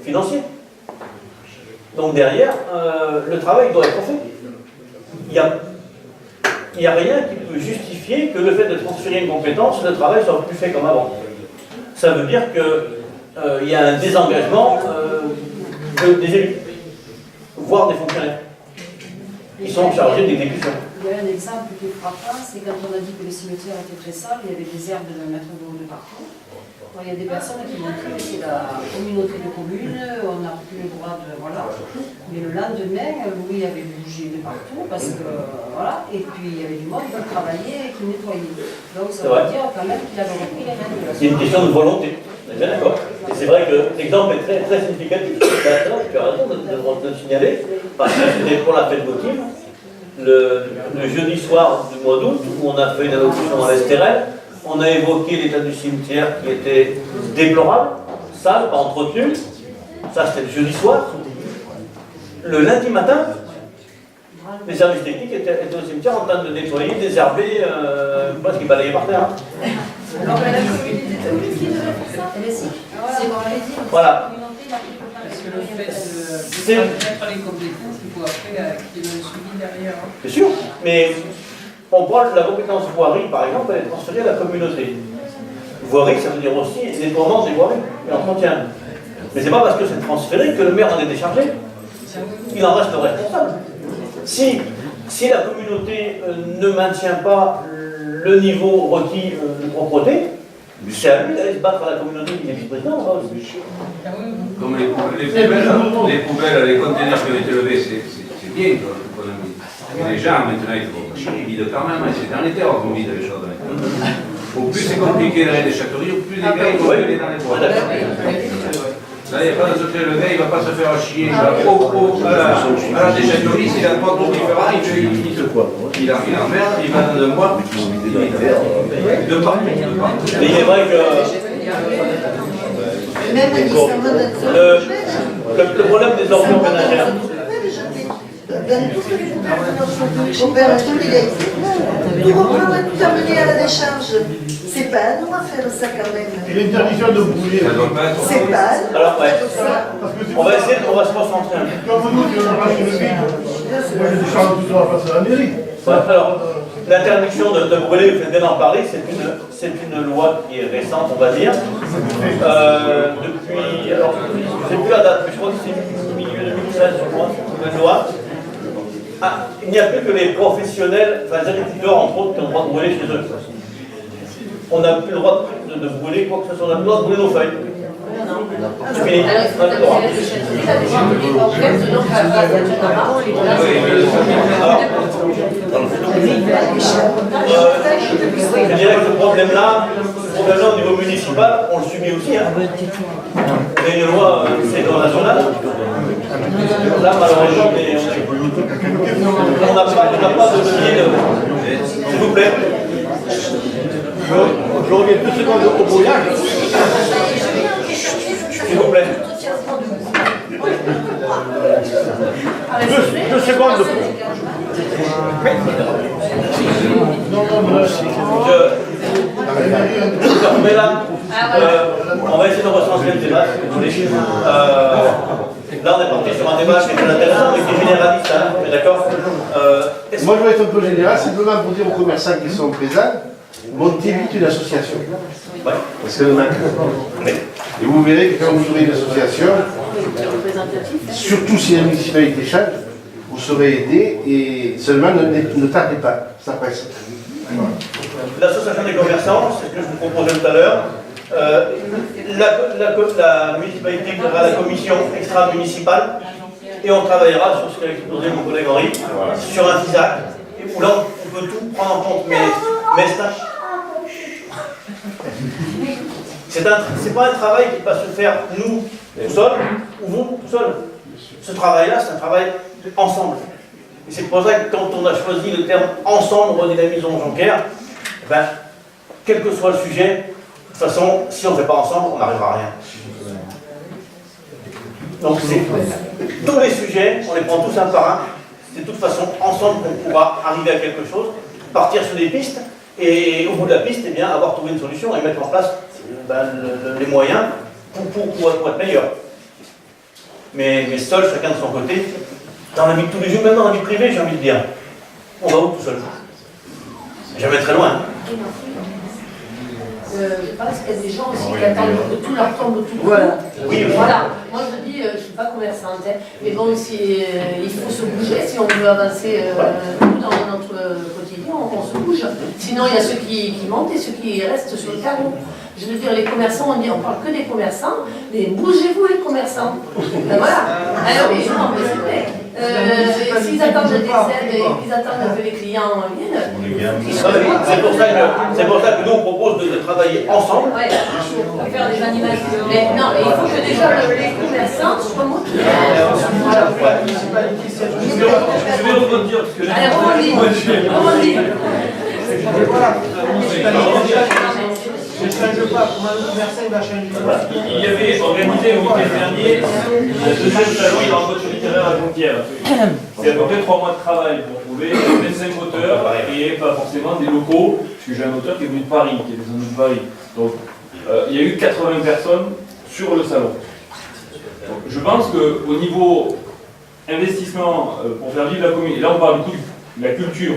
financiers. Donc derrière, le travail doit être fait. Il n'y a rien qui peut justifier que le fait de transférer une compétence, le travail soit plus fait comme avant. Ça veut dire qu'il y a un désengagement des élus, voire des fonctionnaires, qui sont chargés d'exécution. Il y a un exemple qui est frappant, c'est quand on a dit que les cimetières étaient très sales, il y avait des herbes de mètre de partout. Il y a des personnes qui m'ont dit que c'est la communauté de communes, on n'a plus le droit de... Voilà. Mais le lendemain, Louis avait bougé de partout, parce que... Voilà. Et puis il y avait du monde qui travaillait et qui nettoyait. Donc ça veut dire quand même qu'il avait repris les rênes de la C'est une question de volonté, on est bien d'accord. Et c'est vrai que l'exemple est très, très significatif. Tu as raison de le signaler, parce que c'était pour la fête votive, le jeudi soir du mois d'août, où on a fait une allocution à l'Estérel. On a évoqué l'état du cimetière qui était déplorable, sale, pas entretenu. Ça, c'était le jeudi soir. Le lundi matin, les services techniques étaient au cimetière en train de nettoyer, désherber, parce qu'ils balayaient par terre. Alors, la communauté de communes qui devrait faire ça. C'est bon, allez-y. Voilà. Parce que le fait de mettre les compétences, il faut après qu'il y ait un suivi derrière. C'est sûr, mais on parle de la compétence voirie, par exemple, elle est transférée à la communauté. Voirie, ça veut dire aussi nettoiement des voiries et entretien. Mais c'est pas parce que c'est transféré que le maire en est déchargé. Il en reste responsable. Si la communauté ne maintient pas le niveau requis de propreté, c'est à lui d'aller se battre à la communauté qui est vice-président. Comme les poubelles, les conteneurs qui ont été levés, c'est bien qu'on a mis. Mais les gens, maintenant, ils vident quand même. C'est dans les terres qu'on vide les choses. Au plus c'est compliqué d'aller des châteauries, au plus les gars ils vont aller dans les bois. Là, il n'y a pas de secret, le gars il ne va pas se faire chier. Il va à la déchetterie, s'il a trois groupes différents, il emmerde, il va dans un bois, de partout. Mais il est vrai que le problème des ordures ménagères. Tout reprendre et tout amener à la décharge. C'est pas à nous à faire ça quand même. Et l'interdiction de brûler. C'est pas à nous. Alors, ouais. On va se concentrer un peu. Comme nous, tu vas racheter le vide. Moi, je décharge tout ça face à la mairie. Alors, l'interdiction de brûler, vous faites bien en parler, c'est une loi qui est récente, on va dire. Depuis, alors, je ne sais plus la date, mais je crois que c'est milieu 2016, je crois, une loi. Ah, il n'y a plus que les professionnels, enfin les agriculteurs entre autres, qui ont le droit de brûler chez eux. On n'a plus le droit de brûler quoi que ce soit, on n'a plus le droit de brûler nos feuilles. C'est fini. Je dirais que ce problème-là, au niveau municipal, on le subit aussi. Hein. Il y a une loi, c'est loi nationale. Là, malheureusement, on n'a pas de levier. S'il vous plaît. Je reviens 2 secondes au brouillage. S'il vous plaît. 2 secondes. Je remets là. On va essayer de recentrer le débat, si vous voulez. Là, on est parti sur un débat qui est très intéressant, mais qui est généraliste, hein, vous êtes d'accord Moi, je vais être un peu général, simplement pour dire aux commerçants qui sont présents, montez vite une association. Ouais. Parce que et vous verrez que quand vous aurez une association, surtout si la municipalité change, vous serez aidé et seulement ne tardez pas, ça passe. L'association des commerçants, c'est ce que je vous proposais tout à l'heure. La municipalité créera la commission extra-municipale et on travaillera sur ce qu'a exposé mon collègue Henri, sur un FISAC, où là on peut tout prendre en compte, mais c'est pas un travail qui va se faire, nous, tout seul, ou vous, tout seul. Ce travail-là, c'est un travail ensemble. Et c'est pour ça que quand on a choisi le terme ensemble, redynamisons Jonquière, ben, quel que soit le sujet, de toute façon, si on ne fait pas ensemble, on n'arrivera à rien. Donc c'est tous les sujets, on les prend tous un par un. C'est de toute façon ensemble qu'on pourra arriver à quelque chose, partir sur des pistes, et au bout de la piste, eh bien, avoir trouvé une solution et mettre en place les moyens pour être meilleur. Mais seul, chacun de son côté, dans la vie de tous les jours, même dans la vie privée, j'ai envie de dire, on va où tout seul? Jamais très loin. Je pense qu'il y a des gens aussi qui attendent que tout leur tombe tout Voilà. coup. Oui, oui. Voilà. Moi je dis, je ne suis pas commerçante, hein, mais bon, si, il faut se bouger si on veut avancer dans notre quotidien, on se bouge. Sinon, il y a ceux qui montent et ceux qui restent sur le carreau. Je veux dire, les commerçants, on parle que des commerçants, mais bougez-vous les commerçants. Voilà. Alors, oui, non, mais c'est vrai. S'ils attendent des aides et qu'ils attendent que les clients viennent, C'est pour ça que nous on propose de travailler ensemble. ouais, pour faire des animations. Mais non, mais il faut que déjà les commerçants soient motivés. Je vais rebondir parce que là, Allez, rebondis. il y avait organisé le week-end dernier le deuxième salon de la rencontre littéraire à Jonquière. C'est à peu près 3 mois de travail pour trouver 25 auteurs et pas forcément des locaux, parce que j'ai un auteur qui est venu de Paris, qui est des amis de Paris. Donc il y a eu 80 personnes sur le salon. Donc, je pense qu'au niveau investissement pour faire vivre la commune, et là on parle du coup de la culture,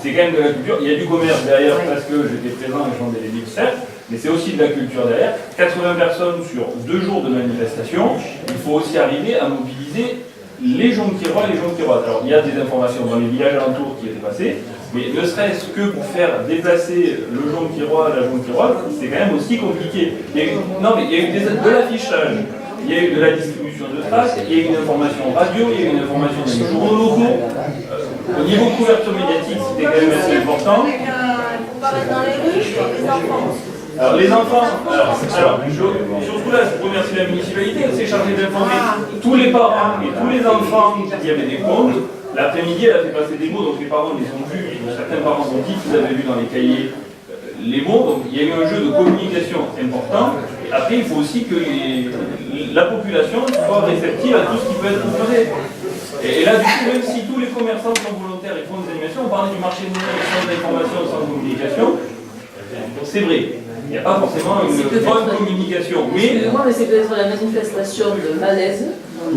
c'est quand même de la culture, il y a du commerce derrière parce que j'étais présent et je vendais les livres, certes, mais c'est aussi de la culture derrière. 80 personnes sur 2 jours de manifestation, il faut aussi arriver à mobiliser les Jonquiérois et les Jonquiéroises. Alors il y a des informations dans les villages alentours qui étaient passées, mais ne serait-ce que pour faire déplacer le Jonquiérois et la Jonquiéroise, c'est quand même aussi compliqué. Il y a eu, non mais il y a eu de l'affichage, il y a eu de la distribution de tracts, il y a eu une information radio, il y a eu une information dans les journaux locaux. Au niveau couverture médiatique, c'était quand même assez important. Dans les rues, les enfants. Alors les enfants, surtout là, je remercie la municipalité, elle s'est chargée d'informer tous les parents et tous les enfants qui avaient des comptes. L'après-midi, elle a fait passer des mots, donc les parents les ont vus, certains parents ont dit qu'ils avaient vu dans les cahiers les mots, donc il y a eu un jeu de communication important. Après, il faut aussi que la population soit réceptive à tout ce qui peut être proposé. Et là, du coup, même si tous les commerçants sont volontaires et font des animations, on parlait du marché de sans d'information, sans communication, c'est vrai. Il n'y a pas forcément une bonne communication. Excusez-moi, mais c'est peut-être la manifestation de malaise.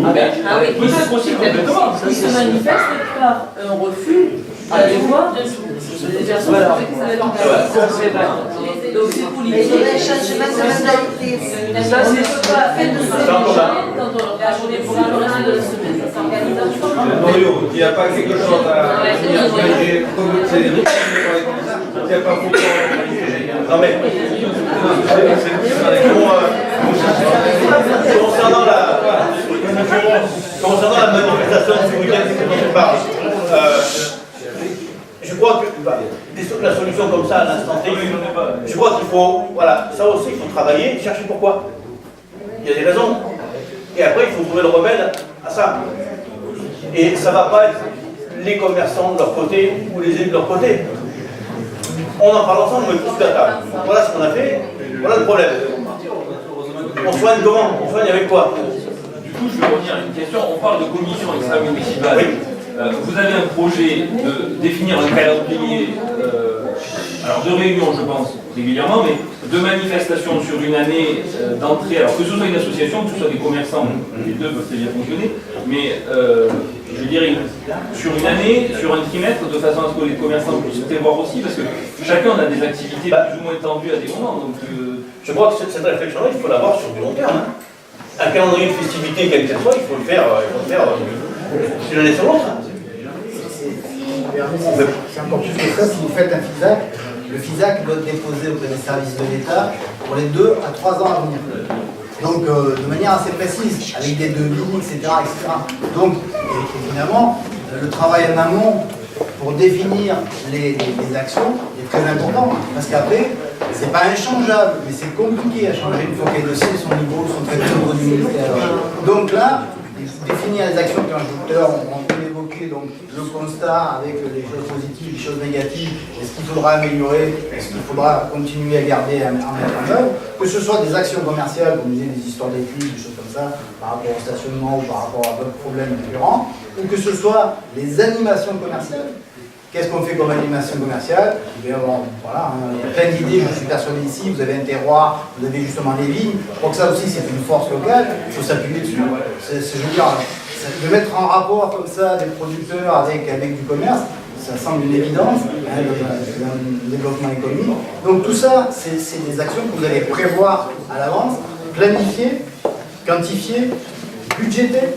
Ah oui, peut-être aussi complètement. Qui se manifeste par un refus à des voix des personnes qui savent donc c'est politique. Et changement de mentalité. Ça, c'est pas fait de ce quand on a la journée pour le reste de la semaine. Ça s'organise ensemble. Il n'y a pas quelque chose à organiser comme Cédric, il n'y a pas beaucoup à Non mais, concernant la manifestation de ce week-end dont on parle, je crois que la solution comme ça à l'instant T, je crois qu'il faut, voilà, ça aussi il faut travailler, chercher pourquoi. Il y a des raisons. Et après il faut trouver le remède à ça. Et ça ne va pas être les commerçants de leur côté ou les élus de leur côté. On en parle ensemble, on met tous à table. Voilà ce qu'on a fait, voilà le problème. On soigne comment? On soigne avec quoi? Du coup, je vais revenir à une question. On parle de commission extra-municipale. Oui. Vous avez un projet de définir un calendrier, alors de réunions, je pense, régulièrement, mais de manifestations sur une année d'entrée, alors que ce soit une association, que ce soit des commerçants, les deux peuvent très bien fonctionner, mais je dirais sur une année, sur un trimestre, de façon à ce que les commerçants puissent prévoir aussi, parce que chacun a des activités plus ou moins tendues à des moments. Donc, je crois que cette réflexion-là, il faut l'avoir sur du long terme. Hein. Un calendrier de festivité, quel qu'elle soit, il faut le faire d'une année sur l'autre. C'est encore plus que ça, si vous faites un FISAC, le FISAC doit être déposé auprès des services de l'État pour les 2 à 3 ans à venir. Donc de manière assez précise, avec des devis, etc. Donc évidemment, le travail en amont pour définir les actions est très important, parce qu'après, c'est pas inchangeable, mais c'est compliqué à changer une fois que les dossiers sont au niveau, sont traités au niveau du ministère. Donc là, définir les actions qu'un on peut évoquer, donc le constat avec les choses positives, les choses négatives, est-ce qu'il faudra améliorer, est-ce qu'il faudra continuer à garder, à mettre en œuvre, que ce soit des actions commerciales, comme disait des histoires d'études, des choses comme ça, par rapport au stationnement ou par rapport à d'autres problèmes différents, ou que ce soit les animations commerciales. Qu'est-ce qu'on fait comme animation commerciale? Eh bien, bon, voilà, il y a plein d'idées, je suis persuadé ici, vous avez un terroir, vous avez justement les vignes, je crois que ça aussi c'est une force locale, il faut s'appuyer dessus. Je veux dire, de mettre en rapport comme ça des producteurs avec du commerce, ça semble une évidence, hein, dans le développement économique. Donc tout ça, c'est des actions que vous allez prévoir à l'avance, planifier, quantifier, budgéter.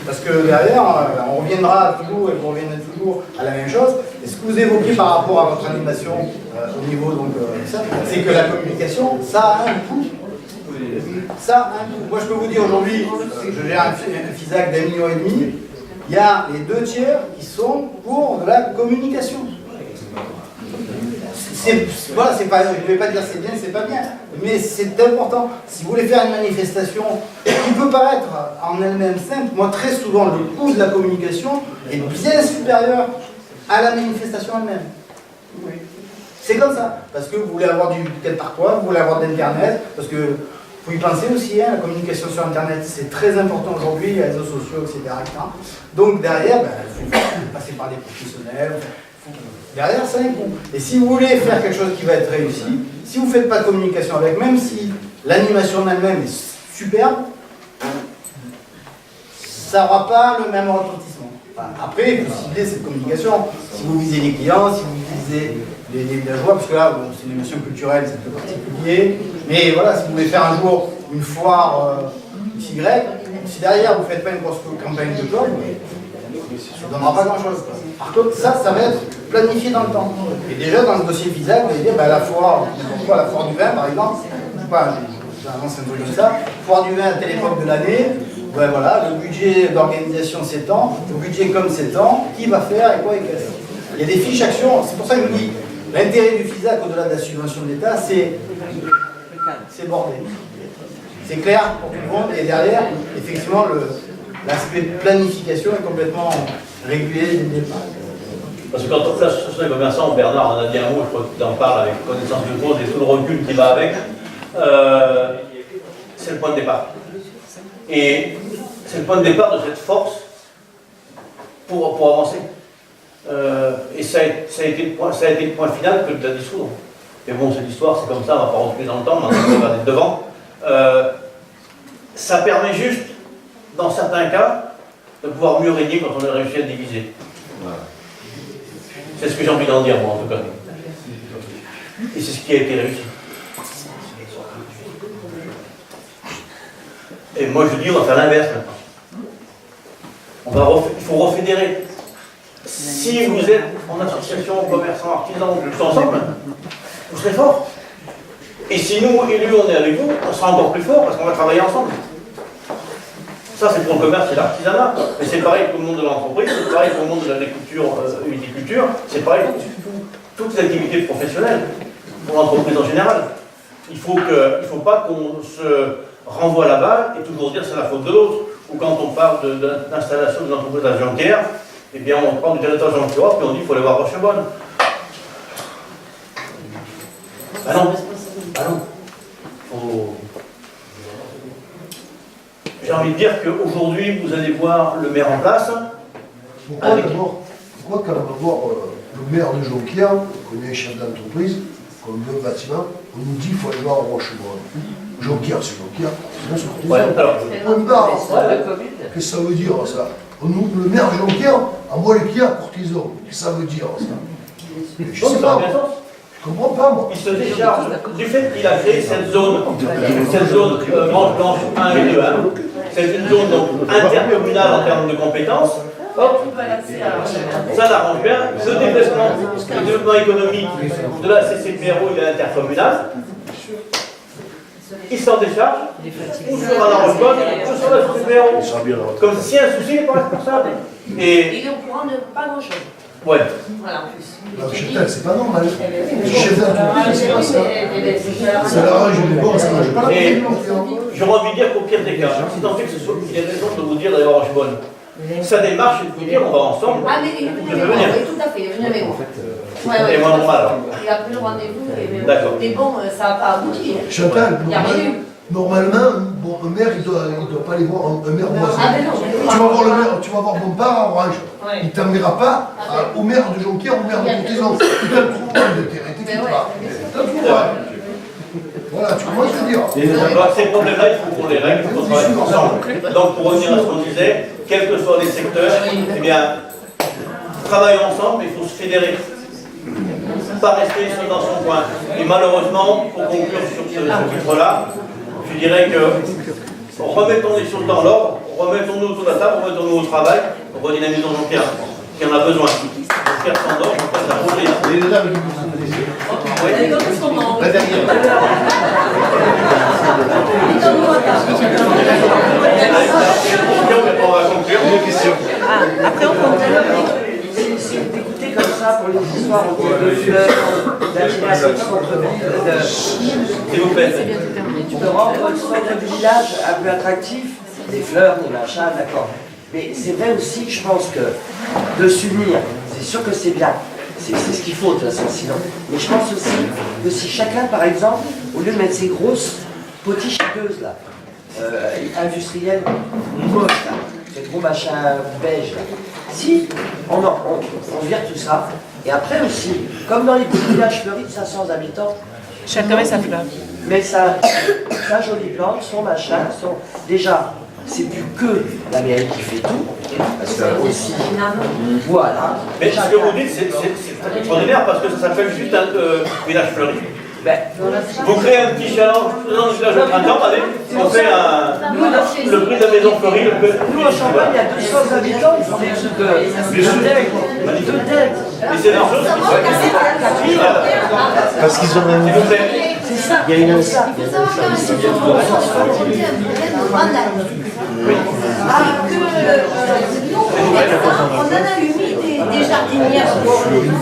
Parce que derrière, on reviendra toujours et vous reviendrez toujours à la même chose. Et ce que vous évoquez par rapport à votre animation au niveau donc ça, c'est que la communication, ça a un coût. Ça a un coût. Moi je peux vous dire aujourd'hui, je gère un FISAC d'1,5 million, il y a les 2/3 qui sont pour de la communication. Voilà, c'est pas, je ne vais pas dire c'est bien, c'est pas bien, mais c'est important. Si vous voulez faire une manifestation qui peut paraître en elle-même simple, moi très souvent le coût de la communication est bien supérieur à la manifestation elle-même. C'est comme ça, parce que vous voulez avoir du 4 par 3, vous voulez avoir de l'internet, parce que faut y penser aussi, hein, la communication sur internet c'est très important aujourd'hui, les réseaux sociaux, etc. Donc derrière, il faut passer par des professionnels. Derrière, ça a un coût. Et si vous voulez faire quelque chose qui va être réussi, si vous ne faites pas de communication avec, même si l'animation elle-même est superbe, ça n'aura pas le même retentissement. Enfin, après, il faut cibler cette communication. Si vous visez les clients, si vous visez les villageois, parce que là, bon, c'est une émission culturelle, c'est un peu particulier. Mais voilà, si vous voulez faire un jour une foire XY, si derrière vous ne faites pas une grosse campagne de com, ça ne donnera pas grand-chose. Par contre, ça va être planifié dans le temps. Et déjà, dans le dossier FISAC, vous allez dire, la foire du vin, par exemple, j'avance un peu comme ça, foire du vin à telle époque de l'année, ben voilà, le budget d'organisation c'est tant, le budget comme c'est tant, qui va faire et quoi et qu'est-ce. Il y a des fiches actions, c'est pour ça que je vous dis, l'intérêt du FISAC au-delà de la subvention de l'État, c'est bordé. C'est clair pour tout le monde, et derrière, effectivement, l'aspect planification est complètement régulé dès le départ. Parce que quand on fait l'association des commerçants, Bernard en a dit un mot, je crois qu'il en parle avec connaissance de cause et tout le recul qui va avec, c'est le point de départ. Et c'est le point de départ de cette force pour avancer. Et ça a été le point final que de la dissoudre. Mais bon, cette histoire, c'est comme ça, on ne va pas rentrer dans le temps, maintenant on va aller devant. Ça permet juste, dans certains cas, de pouvoir mieux régner quand on a réussi à diviser. Voilà. C'est ce que j'ai envie d'en dire, moi, en tout cas. Et c'est ce qui a été réussi. Et moi, je dis, on va faire l'inverse maintenant. Il faut refédérer. Si vous êtes en association, commerçants, artisans, tous ensemble, vous serez forts. Et si nous, élus, on est avec vous, on sera encore plus forts parce qu'on va travailler ensemble. Ça, c'est pour le commerce et l'artisanat. Mais c'est pareil pour le monde de l'entreprise, c'est pareil pour le monde de l'agriculture, viticulture, c'est pareil pour toutes les activités professionnelles, pour l'entreprise en général. Il ne faut pas qu'on se renvoie la balle et toujours dire c'est la faute de l'autre. Ou quand on parle d'installation d'une entreprise à Jonquière, eh bien on prend du territoire Jonquière puis on dit qu'il faut aller voir Rochebonne. Ah non. Ah non. J'ai envie de dire qu'aujourd'hui, vous allez voir le maire en place. Pourquoi quand on va voir le maire de Jonquière, on connaît un chef d'entreprise, comme le bâtiment, on nous dit qu'il faut aller voir Rochebonne. Jonquière, c'est Jonquière. Qu'est-ce que ça veut dire ça? Le maire de Jonquière envoie les clients à Courtison. Qu'est-ce que ça veut dire ça? Je sais pas. Je comprends pas, moi. Il se décharge du fait qu'il a créé cette zone Manche Blanche 1 et 2. C'est une zone donc, intercommunale en termes de compétences. Hop, ça l'arrange bien. Le développement économique de la CCPRO, il est intercommunal. Il s'en décharge, ou sur la Rochebonne, ou sur la CCPRO. Comme si un souci n'est pas responsable. Et il est au courant de pas grand-chose. Ouais. Voilà, en plus. Non, Chantal, c'est pas normal. Eh ben oui, mais Chef d'entreprise, c'est pas ça. Ça l'arrange les bords, ça marche pas. Et j'aurais envie de dire qu'au pire des cas, si tant est que ce soit, il y a raison de vous dire d'ailleurs Rochebonne. Sa démarche, c'est de vous dire on va ensemble. Ah, mais il est venu avec moi, oui, tout à fait, il est venu avec moi. Et moi normal alors. Il a pris le rendez-vous, D'accord. mais bon, ça n'a pas abouti. Chantal, Il n'y a rien eu. normalement, bon, un maire, il doit pas aller voir un maire voisin. Ah, mais non, mais Tu vas voir le maire, tu vas voir Bompard à Orange. Ouais. Il ne t'enverra pas au maire de Jonquière, au maire de Courtisan. Il t'en trouvera de terrain, t'inquiète pas. T'en trouveras. Voilà, tu commences à dire. Donc, ces problèmes-là, il faut qu'on les règle, il faut qu'on travaille ensemble. Donc pour revenir à ce qu'on disait, quels que soient les secteurs, eh bien, travailler ensemble, il faut se fédérer. Pas rester seul dans son coin. Et malheureusement, pour conclure sur ce titre-là, je dirais que remettons les choses dans l'ordre, remettons-nous autour de la table, remettons-nous au travail, redynamisons Jonquière, qui en a besoin. Jonquière s'endort, Jonquière ça roule rien. Les dames qui vous sont laissées. Oui. La dernière. On va conclure. Une question. Après, on compte. Si vous écoutez comme ça pour les histoires de fleurs, d'attiration de centre-ville, S'il vous plaît. tu peux rendre le centre du village un peu attractif, des fleurs, des machins, d'accord. Mais c'est vrai aussi, je pense que de s'unir, c'est sûr que c'est bien. C'est ce qu'il faut de toute façon, sinon. Mais je pense aussi que si chacun, par exemple, au lieu de mettre ces grosses potiches chipeuses là, industrielles, moches là, ces gros machins beige là, si on vire tout ça, et après aussi, comme dans les petits villages fleuris de 500 habitants, Chacun met sa fleur. mais sa jolie plante, son machin, déjà, c'est plus que la mairie qui fait tout, parce que aussi, voilà. Mais ce que vous dites, c'est extraordinaire parce que ça s'appelle juste un village fleuri. Ben, Vous créez un petit challenge dans le village au printemps, allez, on fait le prix de la maison fleurie. Nous, en Champagne, il y a 200 habitants, ils font des trucs de tête. Et c'est des choses qui sont... Parce qu'ils ont un... S'il vous plaît. C'est ça, Il y a une... ça. Il faut savoir quand même qu'il faut rencontrer un problème de vandalisme. Nous, on en a eu des jardinières, tout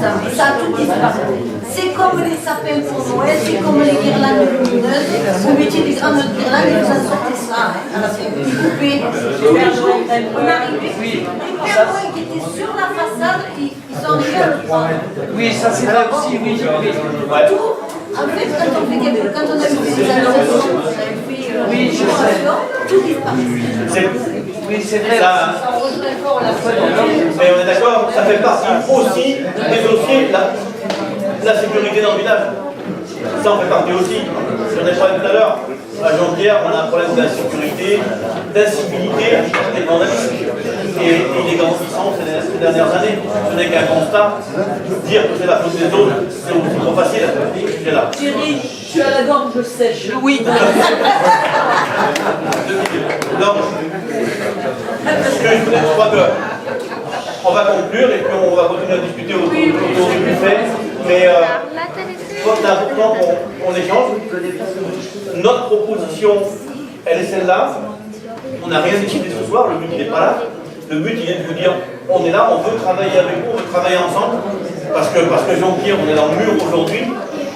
ça, mais ça a tout disparu. C'est comme les sapins pour Noël, c'est comme les guirlandes lumineuses. Vous mettiez des grandes guirlandes et vous en sortez ça. C'est coupé. On arrivait, les pingouins qui étaient sur la façade, ils sont arrivés à le prendre. Oui, ça c'est vrai aussi, oui. Tout, en fait, quand on a eu des annonces, on a fait Oui, je sais. tout disparaît. Oui, c'est vrai. Ça, Ça rejoint fort la fois mais on est d'accord, ça fait partie aussi des dossiers, la sécurité dans le village. Ça en fait partie aussi. J'en ai parlé tout à l'heure. À Jonquière, on a un problème d'insécurité, d'incivilité et de vandalisme. Et il est grandissant ces dernières années. Ce n'est qu'un constat. Dire que c'est la faute des autres, c'est aussi trop facile à ce sujet-là. Thierry, tu as la gorge sèche. Oui. Donc, je crois que on va conclure et puis on va continuer à discuter autour du buffet. Mais je crois que c'est important qu'on échange. Notre proposition, elle est celle-là. On n'a rien décidé ce soir, le but il n'est pas là. Le but il est de vous dire, on est là, on veut travailler avec vous, on veut travailler ensemble. Parce que Jonquière, on est dans le mur aujourd'hui.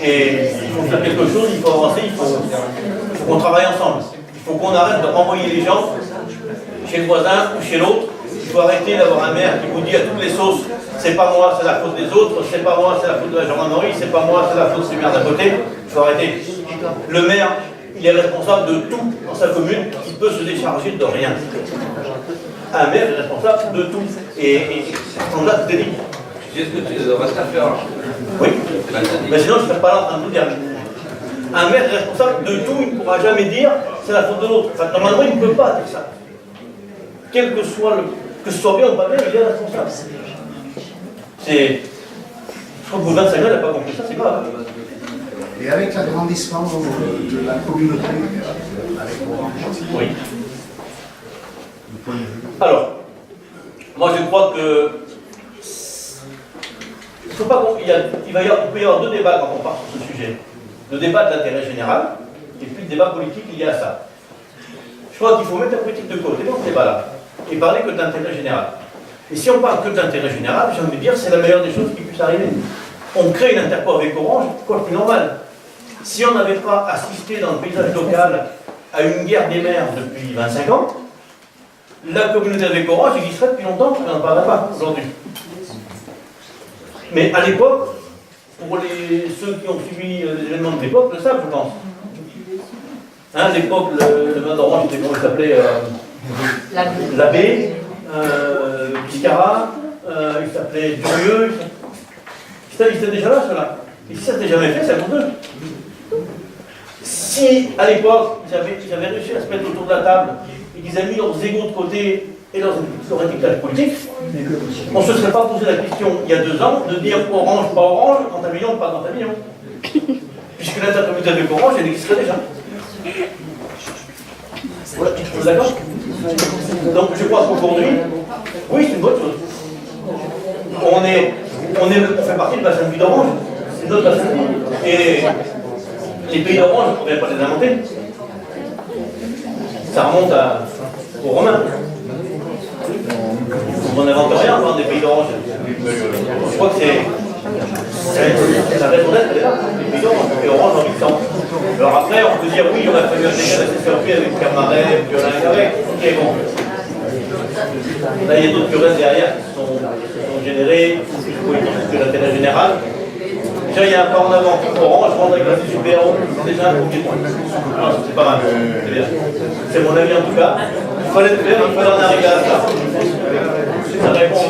Et il faut faire quelque chose, il faut avancer, il faut qu'on travaille ensemble. Il faut qu'on arrête de renvoyer les gens chez le voisin ou chez l'autre. Il faut arrêter d'avoir un maire qui vous dit à toutes les sauces, c'est pas moi, c'est la faute des autres, c'est pas moi, c'est la faute de la gendarmerie, c'est pas moi, c'est la faute du maire d'à côté. Il faut arrêter. Le maire, il est responsable de tout dans sa commune, il peut se décharger de rien. Un maire est responsable de tout. Et on a tout est dit. Est-ce que tu restes à faire? Oui. Mais sinon, je ne serais pas là en train de vous dire. Un maire est responsable de tout, il ne pourra jamais dire c'est la faute de l'autre. Enfin, normalement, il ne peut pas dire ça. Quel que soit que ce soit bien ou pas bien, il est responsable. Je crois que vos 25 ans, il n'a pas compris ça, c'est grave. Et avec l'agrandissement de la communauté, avec Orange, oui. Alors, moi je crois que il faut pas il peut y avoir deux débats quand on part sur ce sujet. Le débat de l'intérêt général et puis le débat politique lié à ça. Je crois qu'il faut mettre la politique de côté dans ce débat-là et parler que d'intérêt général. Et si on parle que de l'intérêt général, j'ai envie de dire c'est la meilleure des choses qui puisse arriver. On crée une interco avec Orange, quoi de plus normal. Si on n'avait pas assisté dans le paysage local à une guerre des mers depuis 25 ans, la communauté avec Orange existerait depuis longtemps, on n'en parlerait pas aujourd'hui. Mais à l'époque, pour ceux qui ont suivi les événements de l'époque, le savent, je pense. Hein, à l'époque, le vin d'Orange, c'était comment il s'appelait L'Abbé, Piscara, il s'appelait Durieux. Ils étaient déjà là, ceux-là. Et si ça n'était jamais fait, c'est à cause d'eux. Si, à l'époque, ils avaient réussi à se mettre autour de la table et qu'ils avaient mis leurs égos de côté et leur étiquetage politique, on ne se serait pas posé la question, il y a 2 ans, de dire Orange, pas Orange, Cantabillon, pas Cantabillon. Puisque l'intercommunauté avec Orange, elle existerait déjà. Vous êtes d'accord? Donc je crois qu'aujourd'hui, oui, c'est une bonne chose. On fait partie du bassin de vie d'Orange, c'est notre bassin de vie. Et les pays d'Orange, on ne vient pas les inventer. Ça remonte aux Romains. On n'invente rien dans des pays d'Orange. Je crois que c'est la raison d'être, elle est là. Les pays d'Orange, et Orange en 8 ans. Alors après, on peut dire oui, on a fallu un dégât assez surpris avec Carmaret, Violin avec. Ok, bon. Là, il y a d'autres querelles derrière qui sont générées, que l'intérêt général. Déjà, il y a un pas en avant. Orange, rendre avec la super haut, c'est déjà un premier point. C'est pas mal. C'est bien. C'est mon avis en tout cas. Il fallait en arriver à ça. Ça répond